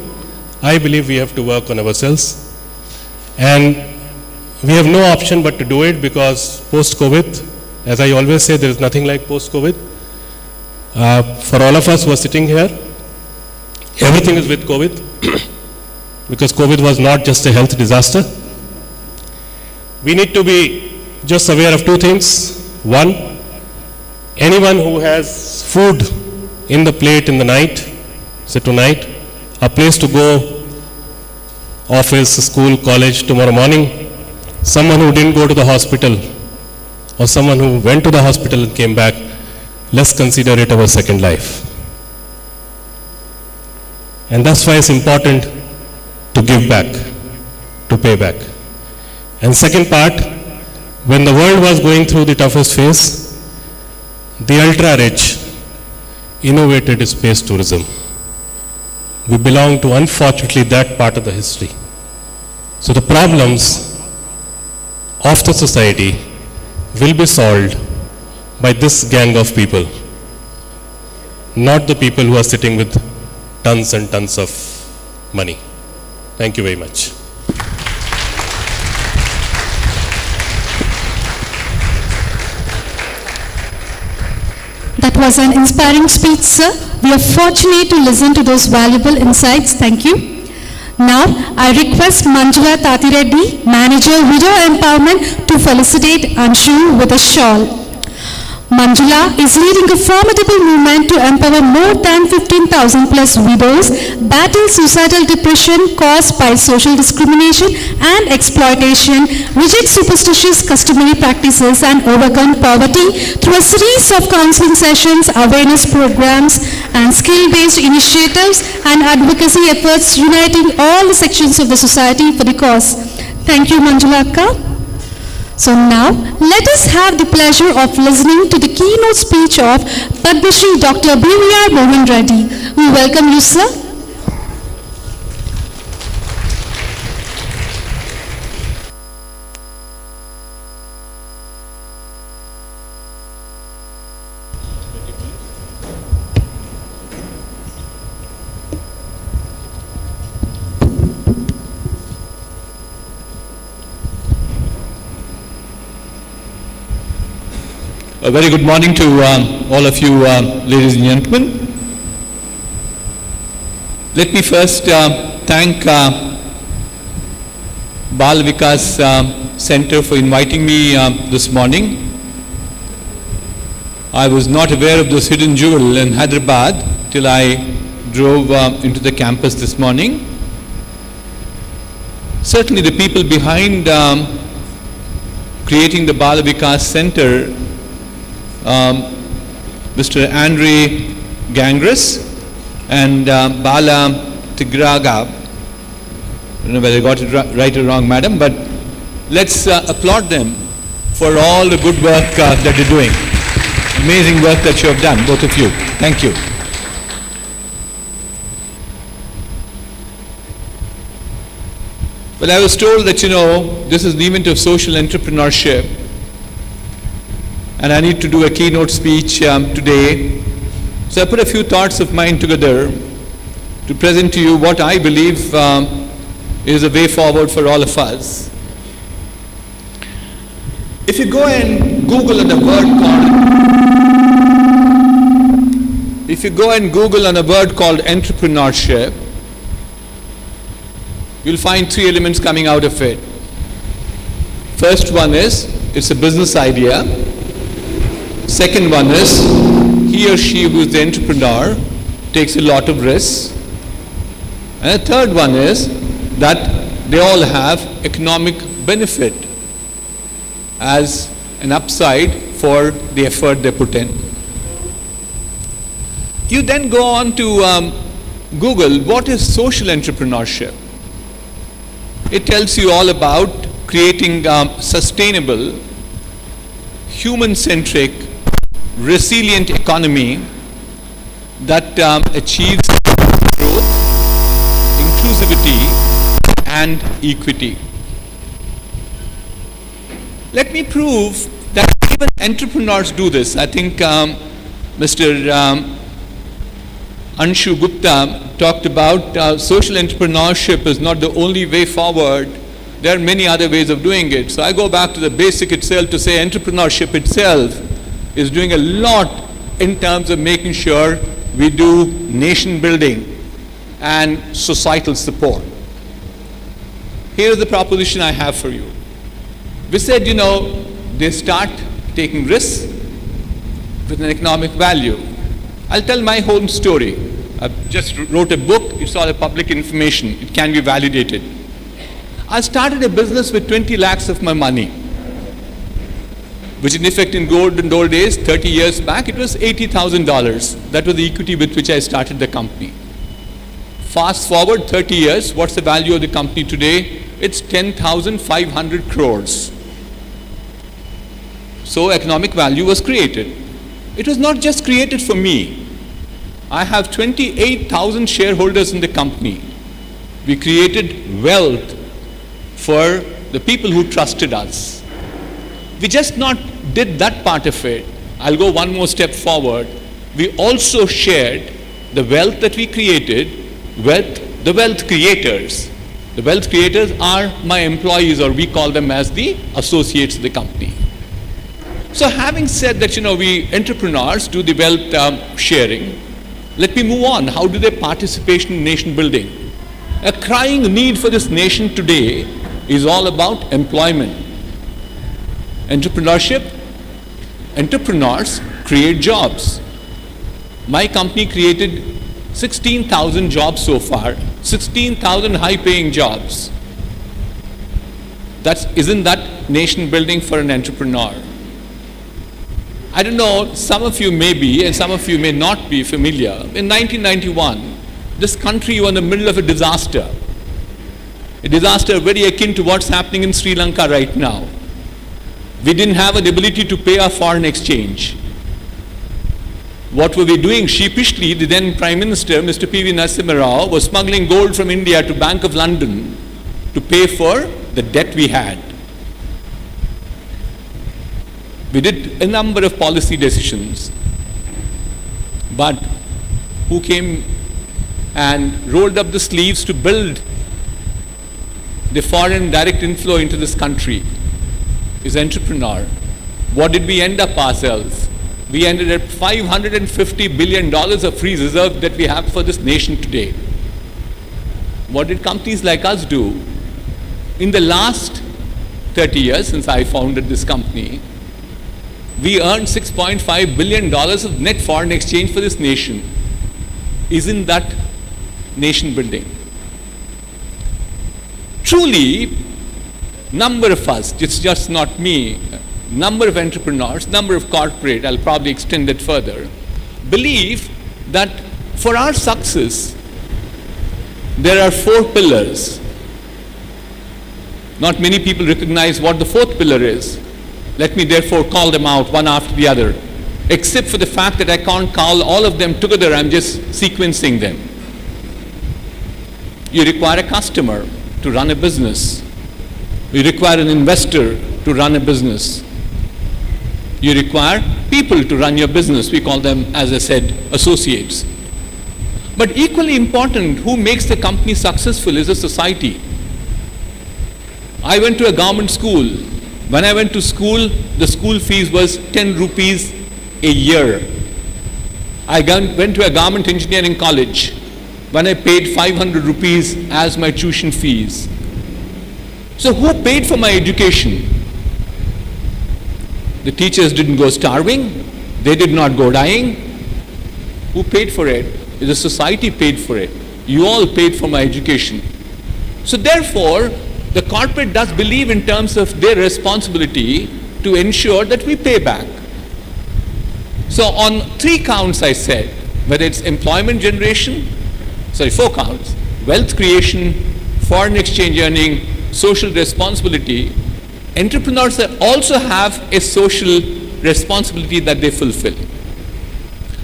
I believe we have to work on ourselves. And we have no option but to do it, because post-COVID, as I always say, there is nothing like post-COVID. For all of us who are sitting here, everything is with COVID. Because COVID was not just a health disaster. We need to be just aware of two things. One, anyone who has food in the plate in the night, say tonight, a place to go, office, school, college tomorrow morning, someone who didn't go to the hospital, or someone who went to the hospital and came back, let's consider it our second life. And that's why it's important to give back, to pay back. And second part, when the world was going through the toughest phase, the ultra-rich innovated space tourism. We belong to, unfortunately, that part of the history. So the problems of the society will be solved by this gang of people, not the people who are sitting with tons and tons of money. Thank you very much. That was an inspiring speech, sir. We are fortunate to listen to those valuable insights. Thank you. Now, I request Manjula Tatireddy, Manager, Widow Empowerment, to felicitate Anshu with a shawl. Manjula is leading a formidable movement to empower more than 15,000 plus widows, battle suicidal depression caused by social discrimination and exploitation, reject superstitious customary practices and overcome poverty through a series of counseling sessions, awareness programs and skill-based initiatives and advocacy efforts uniting all the sections of the society for the cause. Thank you, Manjula Akka. So now, let us have the pleasure of listening to the keynote speech of Padma Shri Dr. B.V.R. Mohan Reddy. We welcome you, sir. A very good morning to all of you, ladies and gentlemen. Let me first thank Bal Vikas Center for inviting me this morning. I was not aware of this hidden jewel in Hyderabad till I drove into the campus this morning. Certainly the people behind creating the Bal Vikas Center, Mr. Andre Gangres and Bala Tigraga. I don't know whether I got it right or wrong, madam, but let's applaud them for all the good work that they're doing. Amazing work that you have done, both of you. Thank you. But I was told that, this is an event of social entrepreneurship, and I need to do a keynote speech today. So I put a few thoughts of mine together to present to you what I believe is a way forward for all of us. If you go and Google on a word called entrepreneurship, you'll find three elements coming out of it. First one is, it's a business idea. Second one is, he or she who is the entrepreneur takes a lot of risks. And the third one is that they all have economic benefit as an upside for the effort they put in. You then go on to Google, what is social entrepreneurship? It tells you all about creating sustainable, human-centric, resilient economy that achieves growth, inclusivity, and equity. Let me prove that even entrepreneurs do this. I think Mr. Anshu Gupta talked about social entrepreneurship is not the only way forward. There are many other ways of doing it. So I go back to the basic itself to say entrepreneurship itself is doing a lot in terms of making sure we do nation building and societal support. Here is the proposition I have for you. We said, they start taking risks with an economic value. I'll tell my whole story. I just wrote a book. It's all public information. It can be validated. I started a business with 20 lakhs of my money, which in effect in old days, 30 years back, it was $80,000. That was the equity with which I started the company. Fast forward 30 years, what's the value of the company today? It's 10,500 crores. So economic value was created. It was not just created for me. I have 28,000 shareholders in the company. We created wealth for the people who trusted us. We just not did that part of it. I'll go one more step forward. We also shared the wealth that we created with the wealth creators. The wealth creators are my employees, or we call them as the associates of the company. So having said that, we entrepreneurs do the wealth sharing, let me move on. How do they participate in nation building? A crying need for this nation today is all about employment. Entrepreneurship entrepreneurs create jobs. My company created 16,000 jobs so far, 16,000 high-paying jobs. Isn't that nation building for an entrepreneur? I don't know, some of you may be and some of you may not be familiar. In 1991, this country was in the middle of a disaster very akin to what's happening in Sri Lanka right now. We didn't have an ability to pay our foreign exchange. What were we doing? Sheepishly, the then Prime Minister, Mr. P.V. Narasimha Rao, was smuggling gold from India to Bank of London to pay for the debt we had. We did a number of policy decisions, but who came and rolled up the sleeves to build the foreign direct inflow into this country is entrepreneur. What did we end up ourselves? We ended up $550 billion of free reserve that we have for this nation today. What did companies like us do? In the last 30 years since I founded this company, we earned $6.5 billion of net foreign exchange for this nation. Isn't that nation building? Truly, number of us, it's just not me, number of entrepreneurs, number of corporate, I'll probably extend it further, believe that for our success, there are 4 pillars. Not many people recognize what the 4th pillar is. Let me therefore call them out one after the other, except for the fact that I can't call all of them together, I'm just sequencing them. You require a customer to run a business. You require an investor to run a business. You require people to run your business. We call them, as I said, associates. But equally important, who makes the company successful is a society. I went to a government school. When I went to school, the school fees was 10 rupees a year. I went to a government engineering college when I paid 500 rupees as my tuition fees. So who paid for my education? The teachers didn't go starving. They did not go dying. Who paid for it? The society paid for it. You all paid for my education. So therefore, the corporate does believe in terms of their responsibility to ensure that we pay back. So on 3 counts I said, whether it's employment generation, 4 counts, wealth creation, foreign exchange earning, social responsibility, entrepreneurs also have a social responsibility that they fulfill.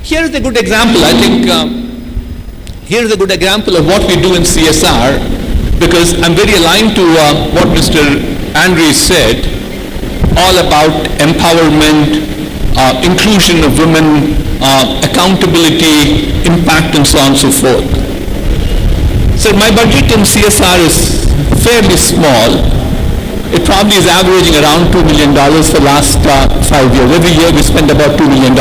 Here is a good example. I think here is a good example of what we do in CSR, because I'm very aligned to what Mr. Andres said, all about empowerment, inclusion of women, accountability, impact, and so on and so forth. So my budget in CSR is fairly small. It probably is averaging around $2 million for the last 5 years. Every year we spend about $2 million.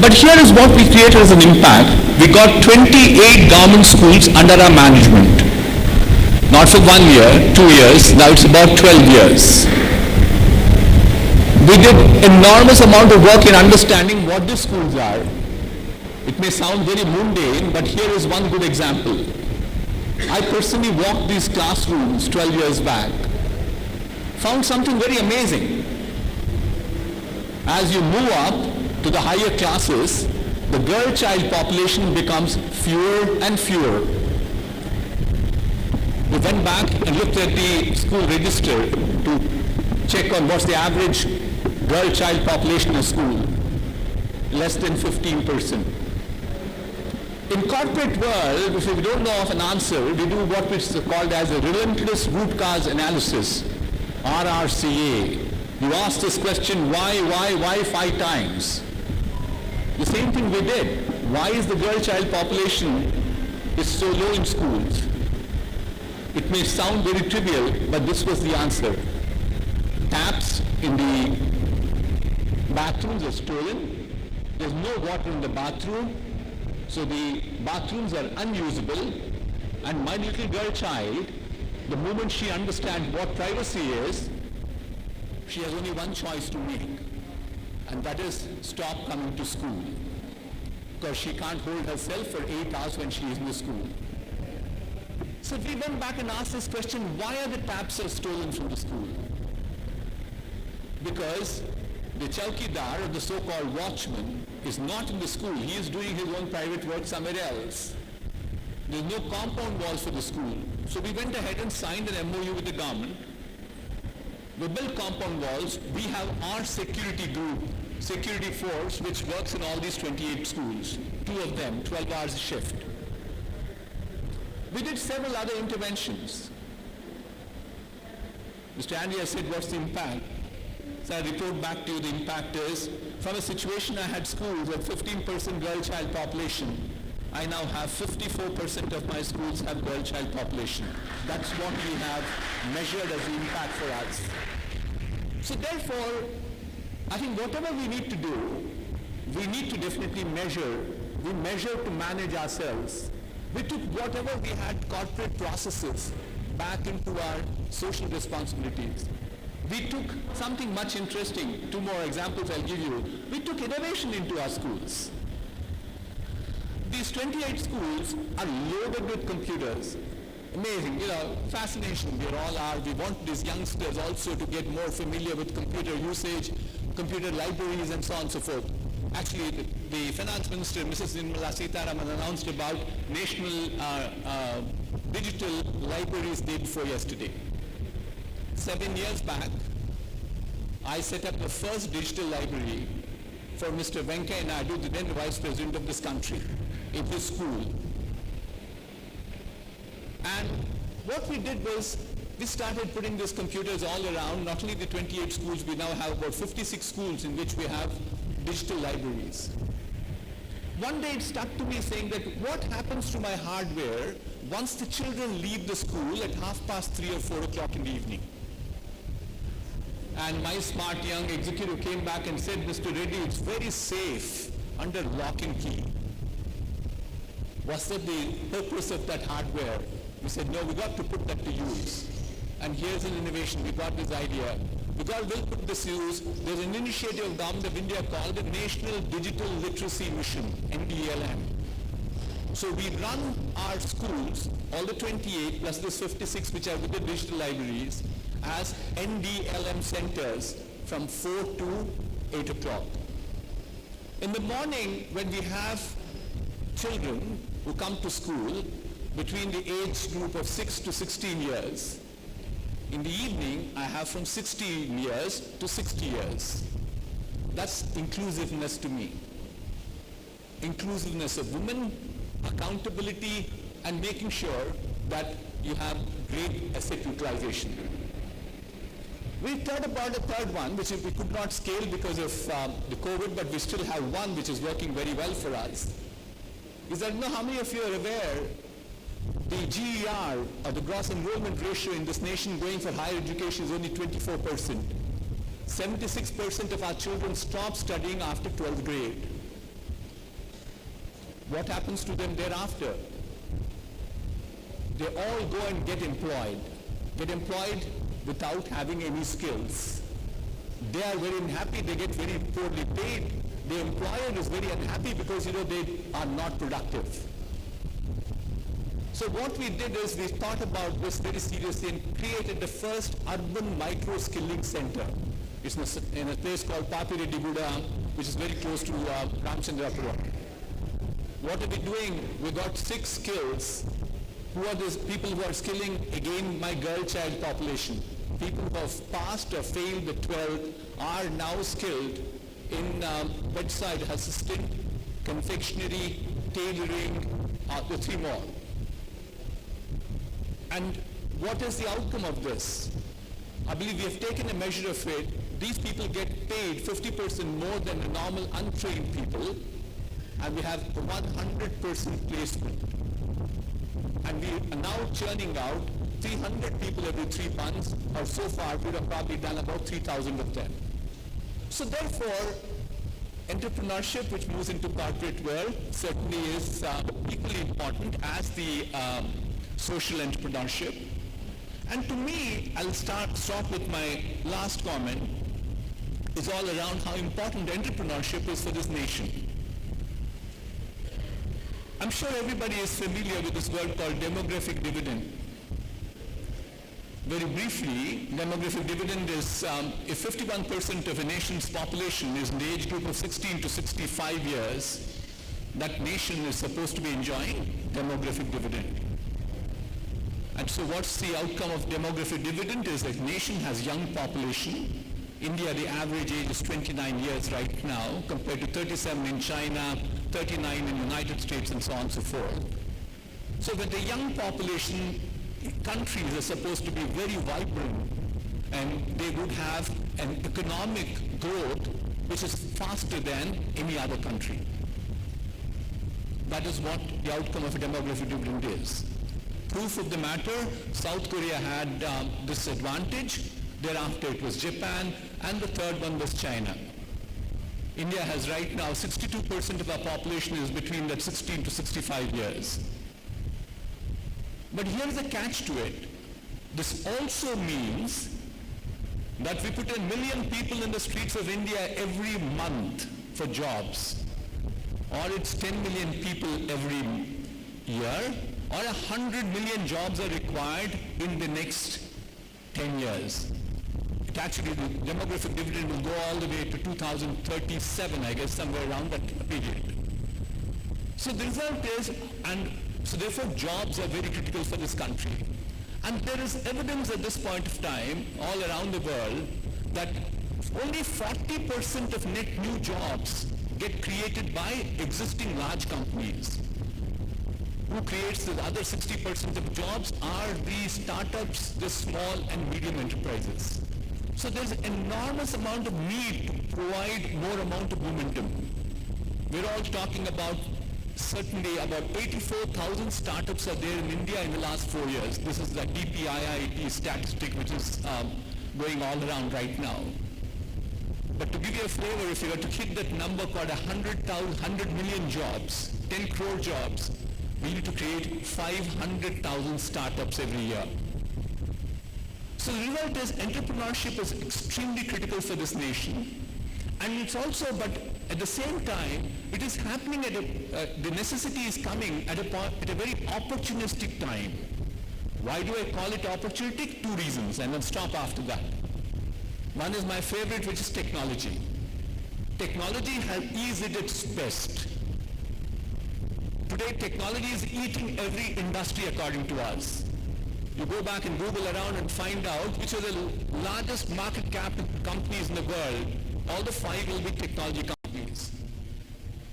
But here is what we created as an impact. We got 28 government schools under our management. Not for 1 year, 2 years, now it's about 12 years. We did enormous amount of work in understanding what these schools are. It may sound very mundane, but here is one good example. I personally walked these classrooms 12 years back, found something very amazing. As you move up to the higher classes, the girl child population becomes fewer and fewer. We went back and looked at the school register to check on what's the average girl child population in school. Less than 15%. In corporate world, if we don't know of an answer, we do what is called as a relentless root cause analysis, RRCA. You ask this question, why 5 times? The same thing we did. Why is the girl child population is so low in schools? It may sound very trivial, but this was the answer. Taps in the bathrooms are stolen. There's no water in the bathroom, so the bathrooms are unusable. And my little girl child, the moment she understands what privacy is, she has only one choice to make. and that is stop coming to school, because she can't hold herself for 8 hours when she is in the school. So we went back and asked this question, why are the taps so stolen from the school? Because the chowkidar, or the so-called watchman, is not in the school. He is doing his own private work somewhere else. There is no compound walls for the school. So we went ahead and signed an MOU with the government. We built compound walls. We have our security group, security force, which works in all these 28 schools. 2 of them, 12 hours a shift. We did several other interventions. Mr. Andy has said, what's the impact? So I report back to you, the impact is, from a situation I had schools with 15% girl child population, I now have 54% of my schools have girl child population. That's what we have measured as the impact for us. So therefore, I think whatever we need to do, we need to definitely measure. We measure to manage ourselves. We took whatever we had corporate processes back into our social responsibilities. We took something much interesting. 2 more examples I'll give you. We took innovation into our schools. These 28 schools are loaded with computers. Amazing, fascination. We want these youngsters also to get more familiar with computer usage, computer libraries, and so on and so forth. Actually, the Finance Minister, Mrs. Nirmala Sitharaman, announced about National Digital Libraries Day before yesterday. 7 years back, I set up the first digital library for Mr. Venkaiah Naidu, the then Vice President of this country, in his school. And what we did was, we started putting these computers all around, not only the 28 schools, we now have about 56 schools in which we have digital libraries. One day it stuck to me saying that what happens to my hardware once the children leave the school at 3:30 or 4 o'clock in the evening? And my smart young executive came back and said, Mr. Reddy, it's very safe under lock and key. Was that the purpose of that hardware? We said, no, we got to put that to use. And here's an innovation. We got this idea. We'll put this to use. There's an initiative of Government of India called the National Digital Literacy Mission, NDLM. So we run our schools, all the 28 plus this 56 which are with the digital libraries, as NDLM centers from 4 to 8 o'clock. In the morning, when we have children who come to school between the age group of 6 to 16 years, in the evening, I have from 16 years to 60 years. That's inclusiveness to me. Inclusiveness of women, accountability, and making sure that you have great asset utilization. We thought about a third one, which we could not scale because of the COVID, but we still have one which is working very well for us. Is that, how many of you are aware the GER, or the gross enrollment ratio in this nation going for higher education is only 24%. 76% of our children stop studying after 12th grade. What happens to them thereafter? They all go and get employed without having any skills. They are very unhappy, they get very poorly paid. The employer is very unhappy because they are not productive. So what we did is we thought about this very seriously and created the first urban micro-skilling center. It's in a place called Papirediguda, which is very close to Ramchandrapuram. What are we doing? We got 6 skills. Who are these people who are skilling? Again, my girl child population. People who have passed or failed the 12th are now skilled in bedside assistant, confectionery, tailoring, the 3 more. And what is the outcome of this? I believe we have taken a measure of it. These people get paid 50% more than the normal untrained people, and we have 100% placement. And we are now churning out 300 people every 3 months, or so far we have probably done about 3,000 of them. So therefore, entrepreneurship, which moves into corporate world, certainly is equally important as the social entrepreneurship. And to me, I'll start with my last comment. is all around how important entrepreneurship is for this nation. I'm sure everybody is familiar with this word called demographic dividend. Very briefly, demographic dividend is if 51% of a nation's population is in the age group of 16 to 65 years, that nation is supposed to be enjoying demographic dividend. And so what's the outcome of demographic dividend is that nation has young population. India, the average age is 29 years right now, compared to 37 in China, 39 in the United States, and so on and so forth. So that the young population countries are supposed to be very vibrant, and they would have an economic growth which is faster than any other country. That is what the outcome of a demographic dividend is. Proof of the matter, South Korea had this advantage. Thereafter it was Japan, and the third one was China. India has right now 62% of our population is between that 16 to 65 years. But here's the catch to it. This also means that we put 1 million people in the streets of India every month for jobs, or it's 10 million people every year, or 100 million jobs are required in the next 10 years. It actually, the demographic dividend will go all the way to 2037, I guess, somewhere around that period. So the result is, and so therefore jobs are very critical for this country. And there is evidence at this point of time all around the world that only 40% of net new jobs get created by existing large companies. Who creates the other 60% of jobs are the startups, the small and medium enterprises. So there's enormous amount of need to provide more amount of momentum. We're all talking about certainly about 84,000 startups are there in India in the last 4 years. This is the DPIIT statistic which is going all around right now. But to give you a flavor, if you were to hit that number called 100 million jobs, 10 crore jobs, we need to create 500,000 startups every year. So the result is entrepreneurship is extremely critical for this nation. And it's also, but at the same time, it is happening at the necessity is coming at a very opportunistic time. Why do I call it opportunistic? 2 reasons, and then stop after that. One is my favorite, which is technology. Technology is at its best. Today, technology is eating every industry according to us. You go back and Google around and find out which are the largest market cap companies in the world. All the 5 will be technology companies.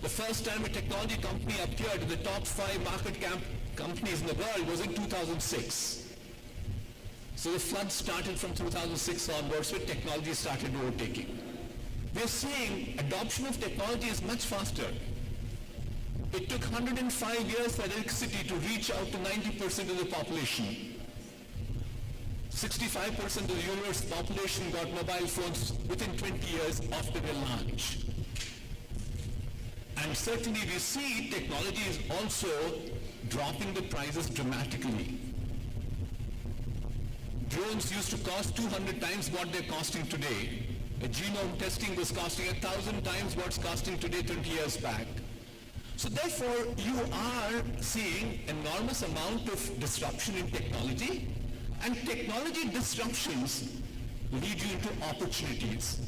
The first time a technology company appeared in the top 5 market cap companies in the world was in 2006. So the flood started from 2006 onwards, where technology started overtaking. We're seeing adoption of technology is much faster. It took 105 years for electricity to reach out to 90% of the population. 65% of the universe population got mobile phones within 20 years after their launch. And certainly we see technology is also dropping the prices dramatically. Drones used to cost 200 times what they're costing today. A genome testing was costing 1,000 times what's costing today 20 years back. So therefore, you are seeing enormous amount of disruption in technology, and technology disruptions lead you into opportunities.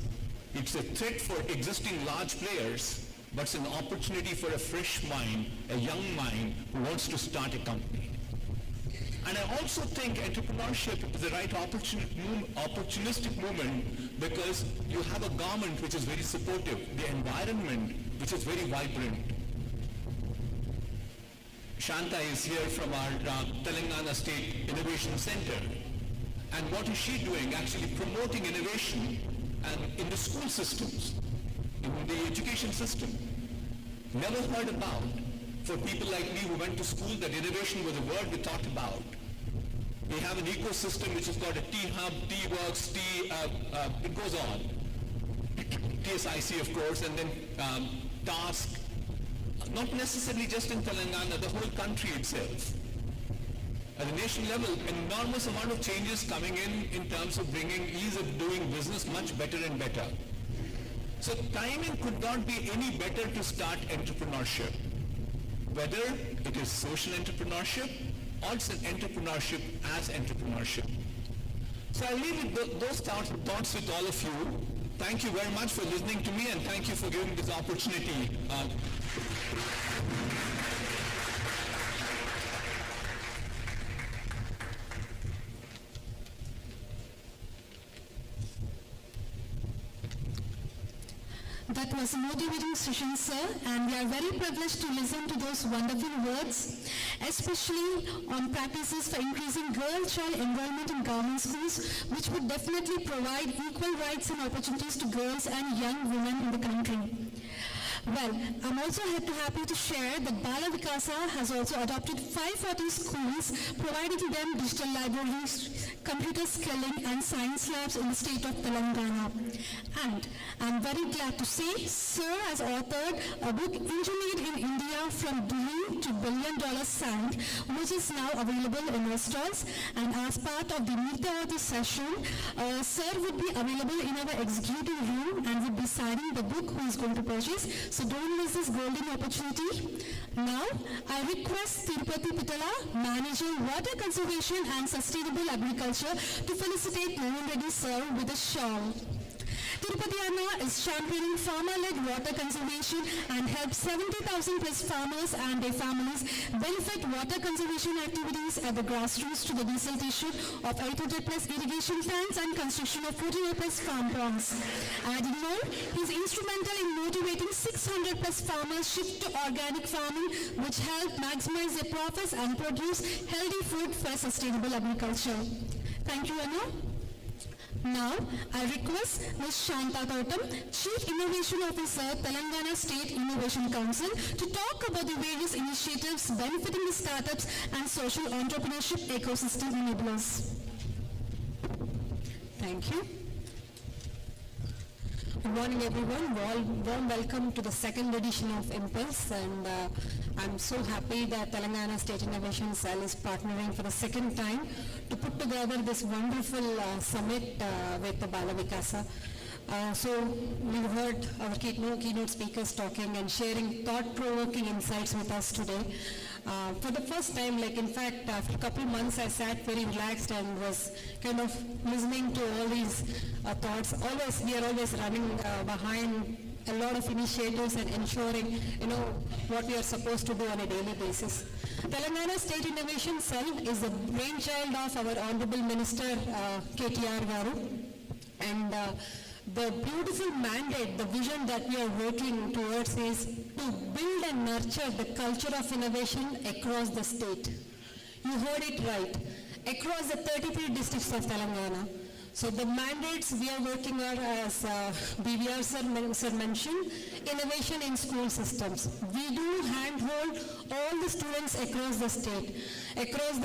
It's a threat for existing large players, but it's an opportunity for a fresh mind, a young mind who wants to start a company. And I also think entrepreneurship is the right opportunistic movement, because you have a government which is very supportive, the environment which is very vibrant. Shanta is here from our Telangana State Innovation Center. And what is she doing? Actually promoting innovation and in the school systems, in the education system. Never heard about, for people like me who went to school, that innovation was a word we thought about. We have an ecosystem which is called a T-Hub, T-Works, it goes on. TSIC, of course, and then TASK. Not necessarily just in Telangana, the whole country itself. At the nation level, enormous amount of changes coming in terms of bringing ease of doing business much better and better. So timing could not be any better to start entrepreneurship. Whether it is social entrepreneurship or it's an entrepreneurship as entrepreneurship. So I'll leave those thoughts with all of you. Thank you very much for listening to me and thank you for giving this opportunity. That was a motivating session, sir, and we are very privileged to listen to those wonderful words, especially on practices for increasing girl-child enrollment in government schools, which would definitely provide equal rights and opportunities to girls and young women in the country. Well, I'm also happy to share that Bala Vikasa has also adopted 540 schools, providing to them digital libraries, computer skilling and science labs in the state of Telangana. And I'm very glad to say, Sir has authored a book, Engineered in India from Dream to $1 Billion Sand, which is now available in our stores. And as part of the Meet the Author session, Sir would be available in our executive room and would be signing the book who is going to purchase. So don't miss this golden opportunity. Now, I request Tirupati Pitala, Manager, Water Conservation and Sustainable Agriculture, to felicitate Mohan Reddy Sir with a shawl. Tirupati Anna is championing farmer-led water conservation and helps 70,000 plus farmers and their families benefit water conservation activities at the grassroots to the desiltation of 800 plus irrigation plants and construction of 48 plus farm ponds. Adding more, he is instrumental in motivating 600 plus farmers shift to organic farming, which help maximize their profits and produce healthy food for sustainable agriculture. Thank you, Anna. Now, I request Ms. Shanta Tautam, Chief Innovation Officer, Telangana State Innovation Council, to talk about the various initiatives benefiting the startups and social entrepreneurship ecosystem enablers. Thank you. Good morning, everyone. Warm welcome to the second edition of Impulse, and I'm so happy that Telangana State Innovation Cell is partnering for the second time to put together this wonderful summit with the Bala Vikasa. So we heard our keynote speakers talking and sharing thought-provoking insights with us today. For the first time, in fact, after a couple months, I sat very relaxed and was kind of listening to all these thoughts. We are always running behind a lot of initiatives and ensuring, what we are supposed to do on a daily basis. Telangana State Innovation Cell is the brainchild of our Honorable Minister KTR Garu, and the beautiful mandate, the vision that we are working towards is to build and nurture the culture of innovation across the state. You heard it right, across the 33 districts of Telangana. So the mandates we are working on, as BVR sir mentioned, innovation in school systems. We do handhold all the students across the state, across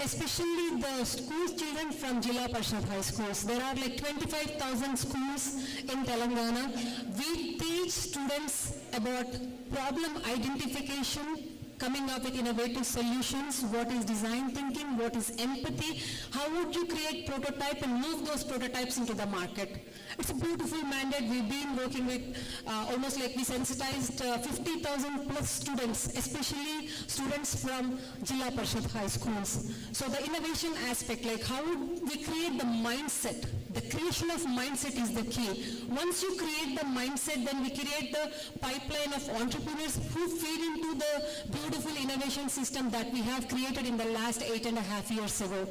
especially the school children from Jilla Parishad High Schools. There are 25,000 schools in Telangana. We teach students about problem identification, coming up with innovative solutions, what is design thinking, what is empathy, how would you create prototype and move those prototypes into the market. It's a beautiful mandate. We've been working with almost we sensitized 50,000 plus students, especially students from Jilla Parishad High Schools. So the innovation aspect, how would we create the mindset? The creation of mindset is the key. Once you create the mindset, then we create the pipeline of entrepreneurs who feed into the beautiful innovation system that we have created in the last 8.5 years ago.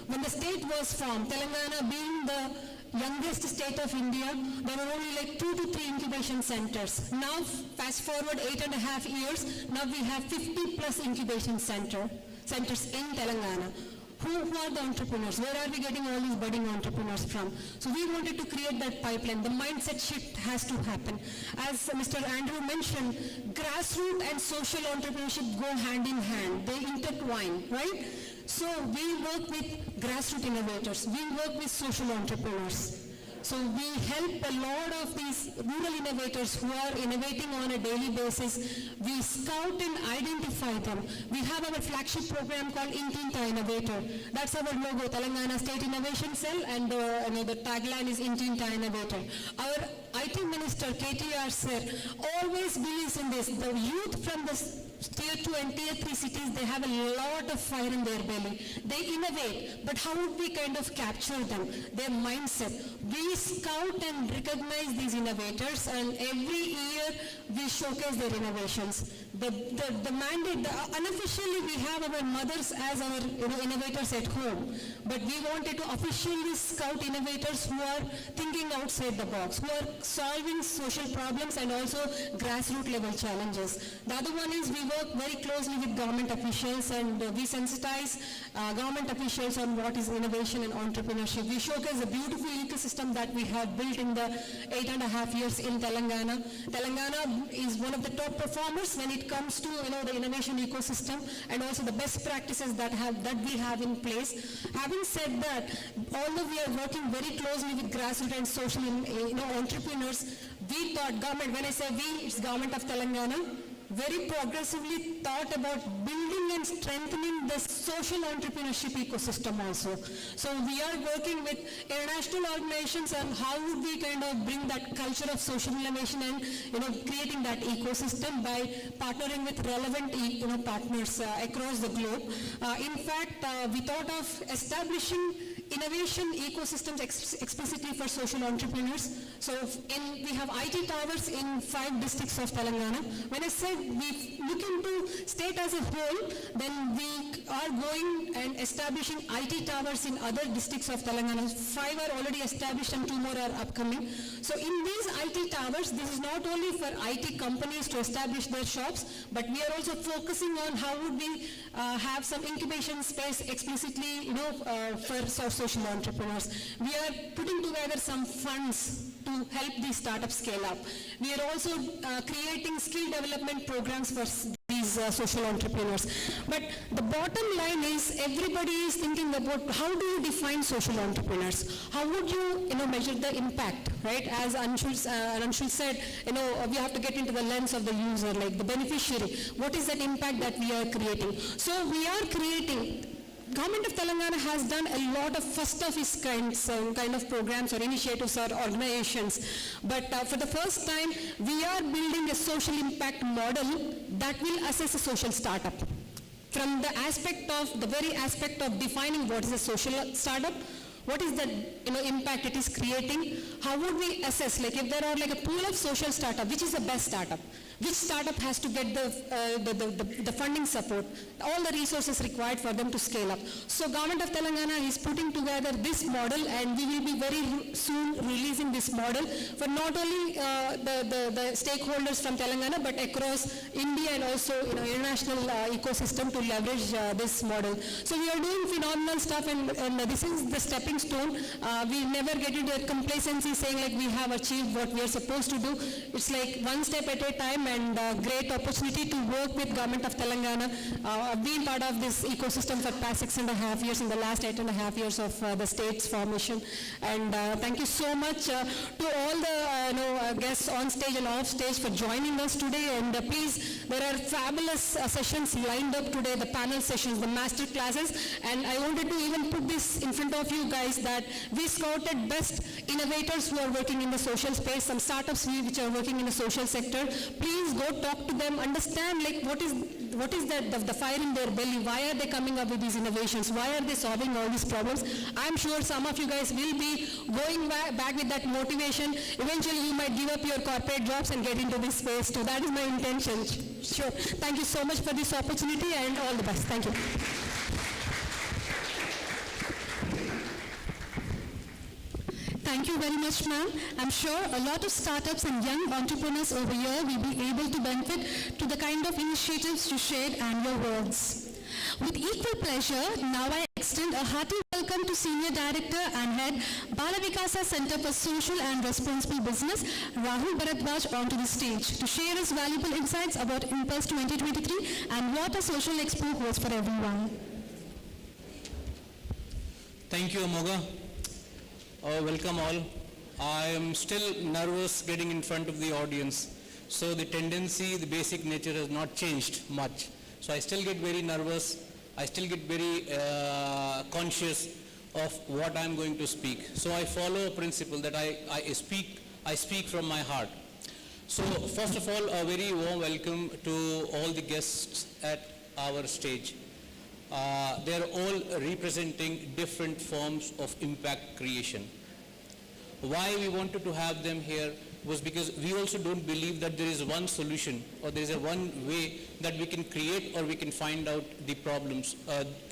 When the state was formed, Telangana being the youngest state of India, there were only 2 to 3 incubation centers. Now, fast forward 8.5 years, now we have 50 plus incubation centers in Telangana. Who are the entrepreneurs? Where are we getting all these budding entrepreneurs from? So we wanted to create that pipeline. The mindset shift has to happen. As Mr. Andrew mentioned, grassroots and social entrepreneurship go hand in hand. They intertwine, right? So we work with grassroots innovators. We work with social entrepreneurs. So we help a lot of these rural innovators who are innovating on a daily basis. We scout and identify them. We have our flagship program called Intinta Innovator. That's our logo, Telangana State Innovation Cell, and the tagline is Intinta Innovator. Our IT Minister, KTR sir, always believes in this. The youth from the tier 2 and tier 3 cities, they have a lot of fire in their belly. They innovate, but how would we kind of capture them, their mindset? We scout and recognize these innovators, and every year we showcase their innovations. The mandate, unofficially we have our mothers as our innovators at home, but we wanted to officially scout innovators who are thinking outside the box, who are solving social problems and also grassroots level challenges. The other one is we work very closely with government officials, and we sensitize government officials on what is innovation and entrepreneurship. We showcase a beautiful ecosystem that we have built in the 8.5 years in Telangana. Telangana is one of the top performers when it comes to the innovation ecosystem and also the best practices that we have in place. Having said that, although we are working very closely with grassroots and social entrepreneurs, we thought government, when I say we, it's government of Telangana, very progressively thought about building and strengthening the social entrepreneurship ecosystem also. So we are working with international organizations on how would we kind of bring that culture of social innovation and creating that ecosystem by partnering with relevant partners across the globe. In fact, we thought of establishing innovation ecosystems explicitly for social entrepreneurs. So we have IT towers in 5 districts of Telangana. When I said we look into state as a whole, then we are going and establishing IT towers in other districts of Telangana. 5 are already established and 2 more are upcoming. So in these IT towers, this is not only for IT companies to establish their shops, but we are also focusing on how would we have some incubation space explicitly for social entrepreneurs. We are putting together some funds to help these startups scale up. We are also creating skill development programs for these social entrepreneurs. But the bottom line is everybody is thinking about how do you define social entrepreneurs? How would you measure the impact, right? As Anshul said, we have to get into the lens of the user, like the beneficiary. What is that impact that we are creating? So we are creating. Government of Telangana has done a lot of first of its kind of programs or initiatives or organizations. But for the first time, we are building a social impact model that will assess a social startup. From the very aspect of defining what is a social startup, what is the impact it is creating, how would we assess, like if there are like a pool of social startup, which is the best startup? Which startup has to get the funding support, all the resources required for them to scale up. So Government of Telangana is putting together this model, and we will be very soon releasing this model for not only the stakeholders from Telangana, but across India and also international ecosystem to leverage this model. So we are doing phenomenal stuff, and this is the stepping stone. We never get into a complacency saying like we have achieved what we are supposed to do. It's like one step at a time, and great opportunity to work with Government of Telangana. I've been part of this ecosystem for past 6.5 years, in the last 8.5 years of the state's formation. And thank you so much to all the guests on stage and off stage for joining us today. And please, there are fabulous sessions lined up today, the panel sessions, the master classes. And I wanted to even put this in front of you guys that we scouted best innovators who are working in the social space, some startups which are working in the social sector. Please go talk to them, understand like what is the fire in their belly, why are they coming up with these innovations, why are they solving all these problems. I'm sure some of you guys will be going back with that motivation. Eventually you might give up your corporate jobs and get into this space too. That is my intention. Sure. Thank you so much for this opportunity, and all the best. Thank you. Thank you very much, ma'am. I'm sure a lot of startups and young entrepreneurs over here will be able to benefit to the kind of initiatives you shared and your words. With equal pleasure, now I extend a hearty welcome to Senior Director and Head, Bala Vikasa Center for Social and Responsible Business, Rahul Bharadwaj, onto the stage to share his valuable insights about Impulse 2023 and what a social expo holds for everyone. Thank you, Amoga. Welcome all. I am still nervous getting in front of the audience. So the tendency, the basic nature has not changed much. So I still get very nervous. I still get very conscious of what I'm going to speak. So I follow a principle that I speak from my heart. So first of all, a very warm welcome to all the guests at our stage. They are all representing different forms of impact creation. Why we wanted to have them here was because we also don't believe that there is one solution or there is a one way that we can create or we can find out the problems,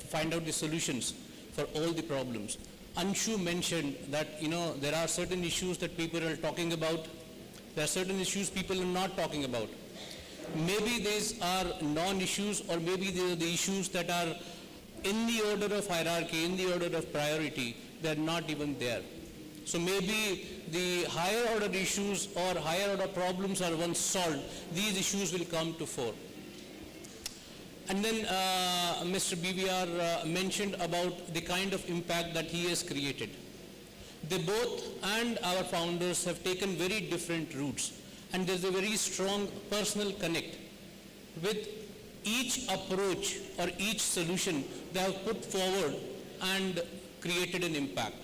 find out the solutions for all the problems. Anshu mentioned that there are certain issues that people are talking about. There are certain issues people are not talking about. Maybe these are non-issues, or maybe they are the issues that are in the order of hierarchy, in the order of priority. They are not even there. So maybe the higher order issues or higher order problems are once solved, these issues will come to fore. And then Mr. BVR mentioned about the kind of impact that he has created. They both and our founders have taken very different routes, and there's a very strong personal connect with each approach or each solution they have put forward and created an impact.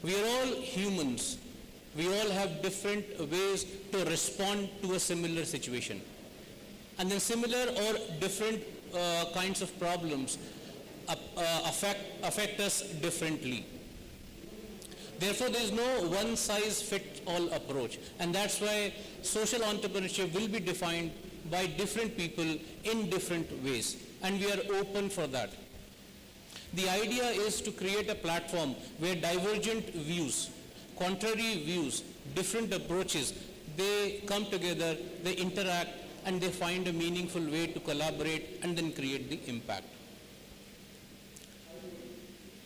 We are all humans. We all have different ways to respond to a similar situation. And then similar or different kinds of problems affect us differently. Therefore, there is no one-size-fits-all approach. And that's why social entrepreneurship will be defined by different people in different ways. And we are open for that. The idea is to create a platform where divergent views, contrary views, different approaches, they come together, they interact, and they find a meaningful way to collaborate and then create the impact.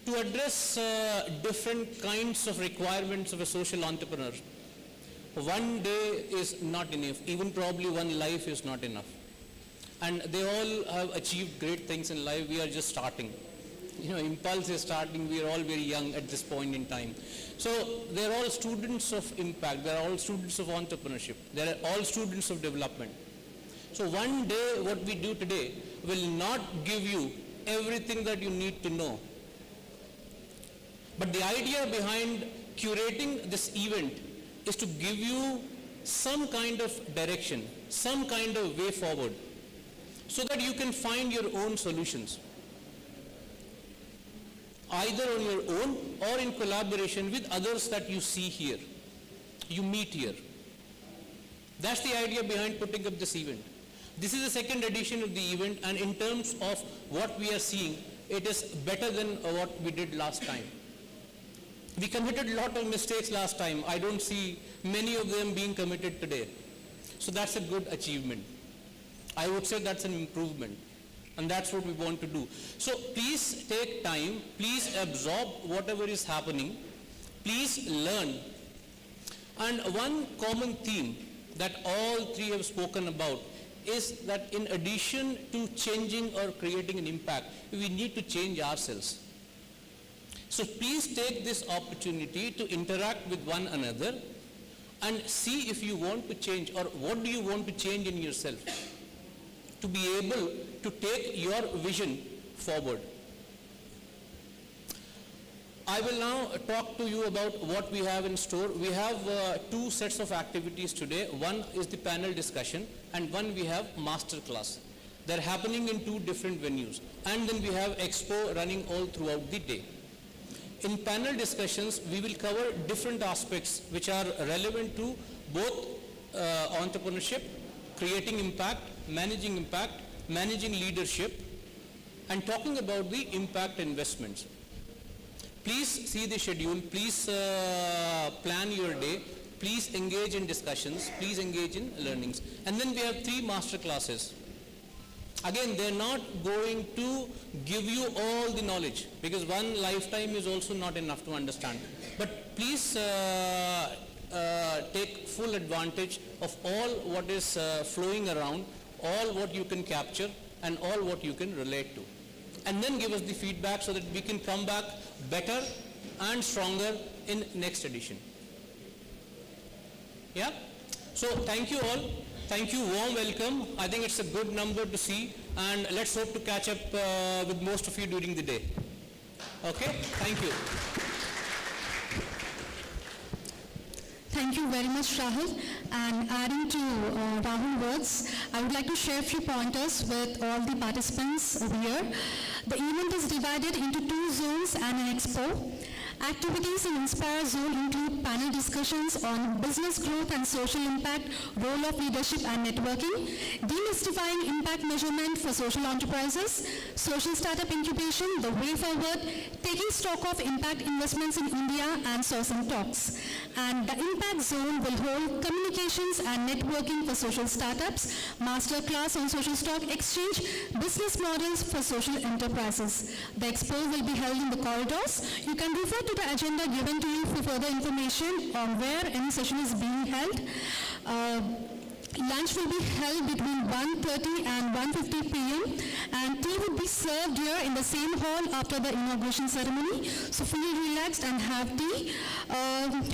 To address different kinds of requirements of a social entrepreneur, one day is not enough, even probably one life is not enough. And they all have achieved great things in life. We are just starting. Impulse is starting. We are all very young at this point in time. So they are all students of impact. They are all students of entrepreneurship. They are all students of development. So one day what we do today will not give you everything that you need to know. But the idea behind curating this event is to give you some kind of direction, some kind of way forward, so that you can find your own solutions, either on your own or in collaboration with others that you see here, you meet here. That's the idea behind putting up this event. This is the second edition of the event, and in terms of what we are seeing, it is better than what we did last time. We committed a lot of mistakes last time. I don't see many of them being committed today. So that's a good achievement. I would say that's an improvement. And that's what we want to do. So please take time. Please absorb whatever is happening. Please learn. And one common theme that all three have spoken about is that in addition to changing or creating an impact, we need to change ourselves. So please take this opportunity to interact with one another and see if you want to change, or what do you want to change in yourself to be able to take your vision forward. I will now talk to you about what we have in store. We have two sets of activities today. One is the panel discussion, and one we have master class. They're happening in two different venues. And then we have expo running all throughout the day. In panel discussions, we will cover different aspects which are relevant to both entrepreneurship, creating impact, managing leadership, and talking about the impact investments. Please see the schedule, please plan your day, please engage in discussions, please engage in learnings. And then we have 3 master classes. Again, they're not going to give you all the knowledge, because one lifetime is also not enough to understand. But please take full advantage of all what is flowing around, all what you can capture, and all what you can relate to. And then give us the feedback so that we can come back better and stronger in next edition. Yeah? So thank you all. Thank you, warm welcome. I think it's a good number to see, and let's hope to catch up with most of you during the day. Okay? Thank you. Thank you very much, Rahul. And adding to Rahul's words, I would like to share a few pointers with all the participants over here. The event is divided into 2 zones and an expo. Activities in Inspire Zone include panel discussions on business growth and social impact, role of leadership and networking, demystifying impact measurement for social enterprises, social startup incubation, the way forward, taking stock of impact investments in India, and sourcing talks. And the Impact Zone will hold communications and networking for social startups, master class on social stock exchange, business models for social enterprises. The expo will be held in the corridors. You can refer to the agenda given to you for further information on where any session is being held. Lunch will be held between 1:30 and 1:50 p.m. and tea will be served here in the same hall after the inauguration ceremony. So feel relaxed and have tea.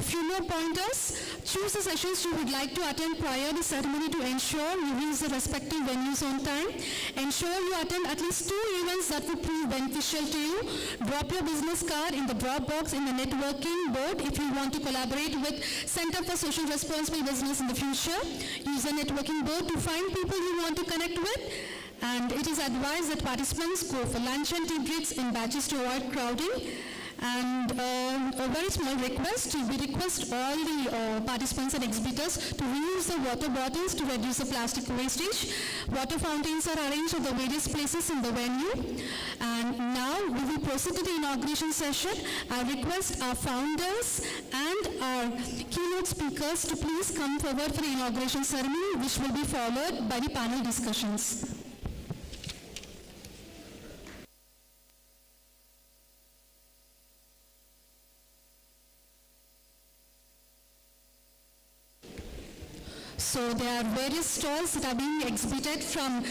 Few more pointers. Choose the sessions you would like to attend prior to the ceremony to ensure you reach the respective venues on time. Ensure you attend at least 2 events that will prove beneficial to you. Drop your business card in the drop box in the networking board if you want to collaborate with Center for Social Responsible Business in the future. Use the networking board to find people you want to connect with. And it is advised that participants go for lunch and tea breaks in batches to avoid crowding. And a very small request, we request all the participants and exhibitors to reuse the water bottles to reduce the plastic wastage. Water fountains are arranged at the various places in the venue. And now we will proceed to the inauguration session. I request our founders and our keynote speakers to please come forward for the inauguration ceremony, which will be followed by the panel discussions. So there are various stalls that are being exhibited from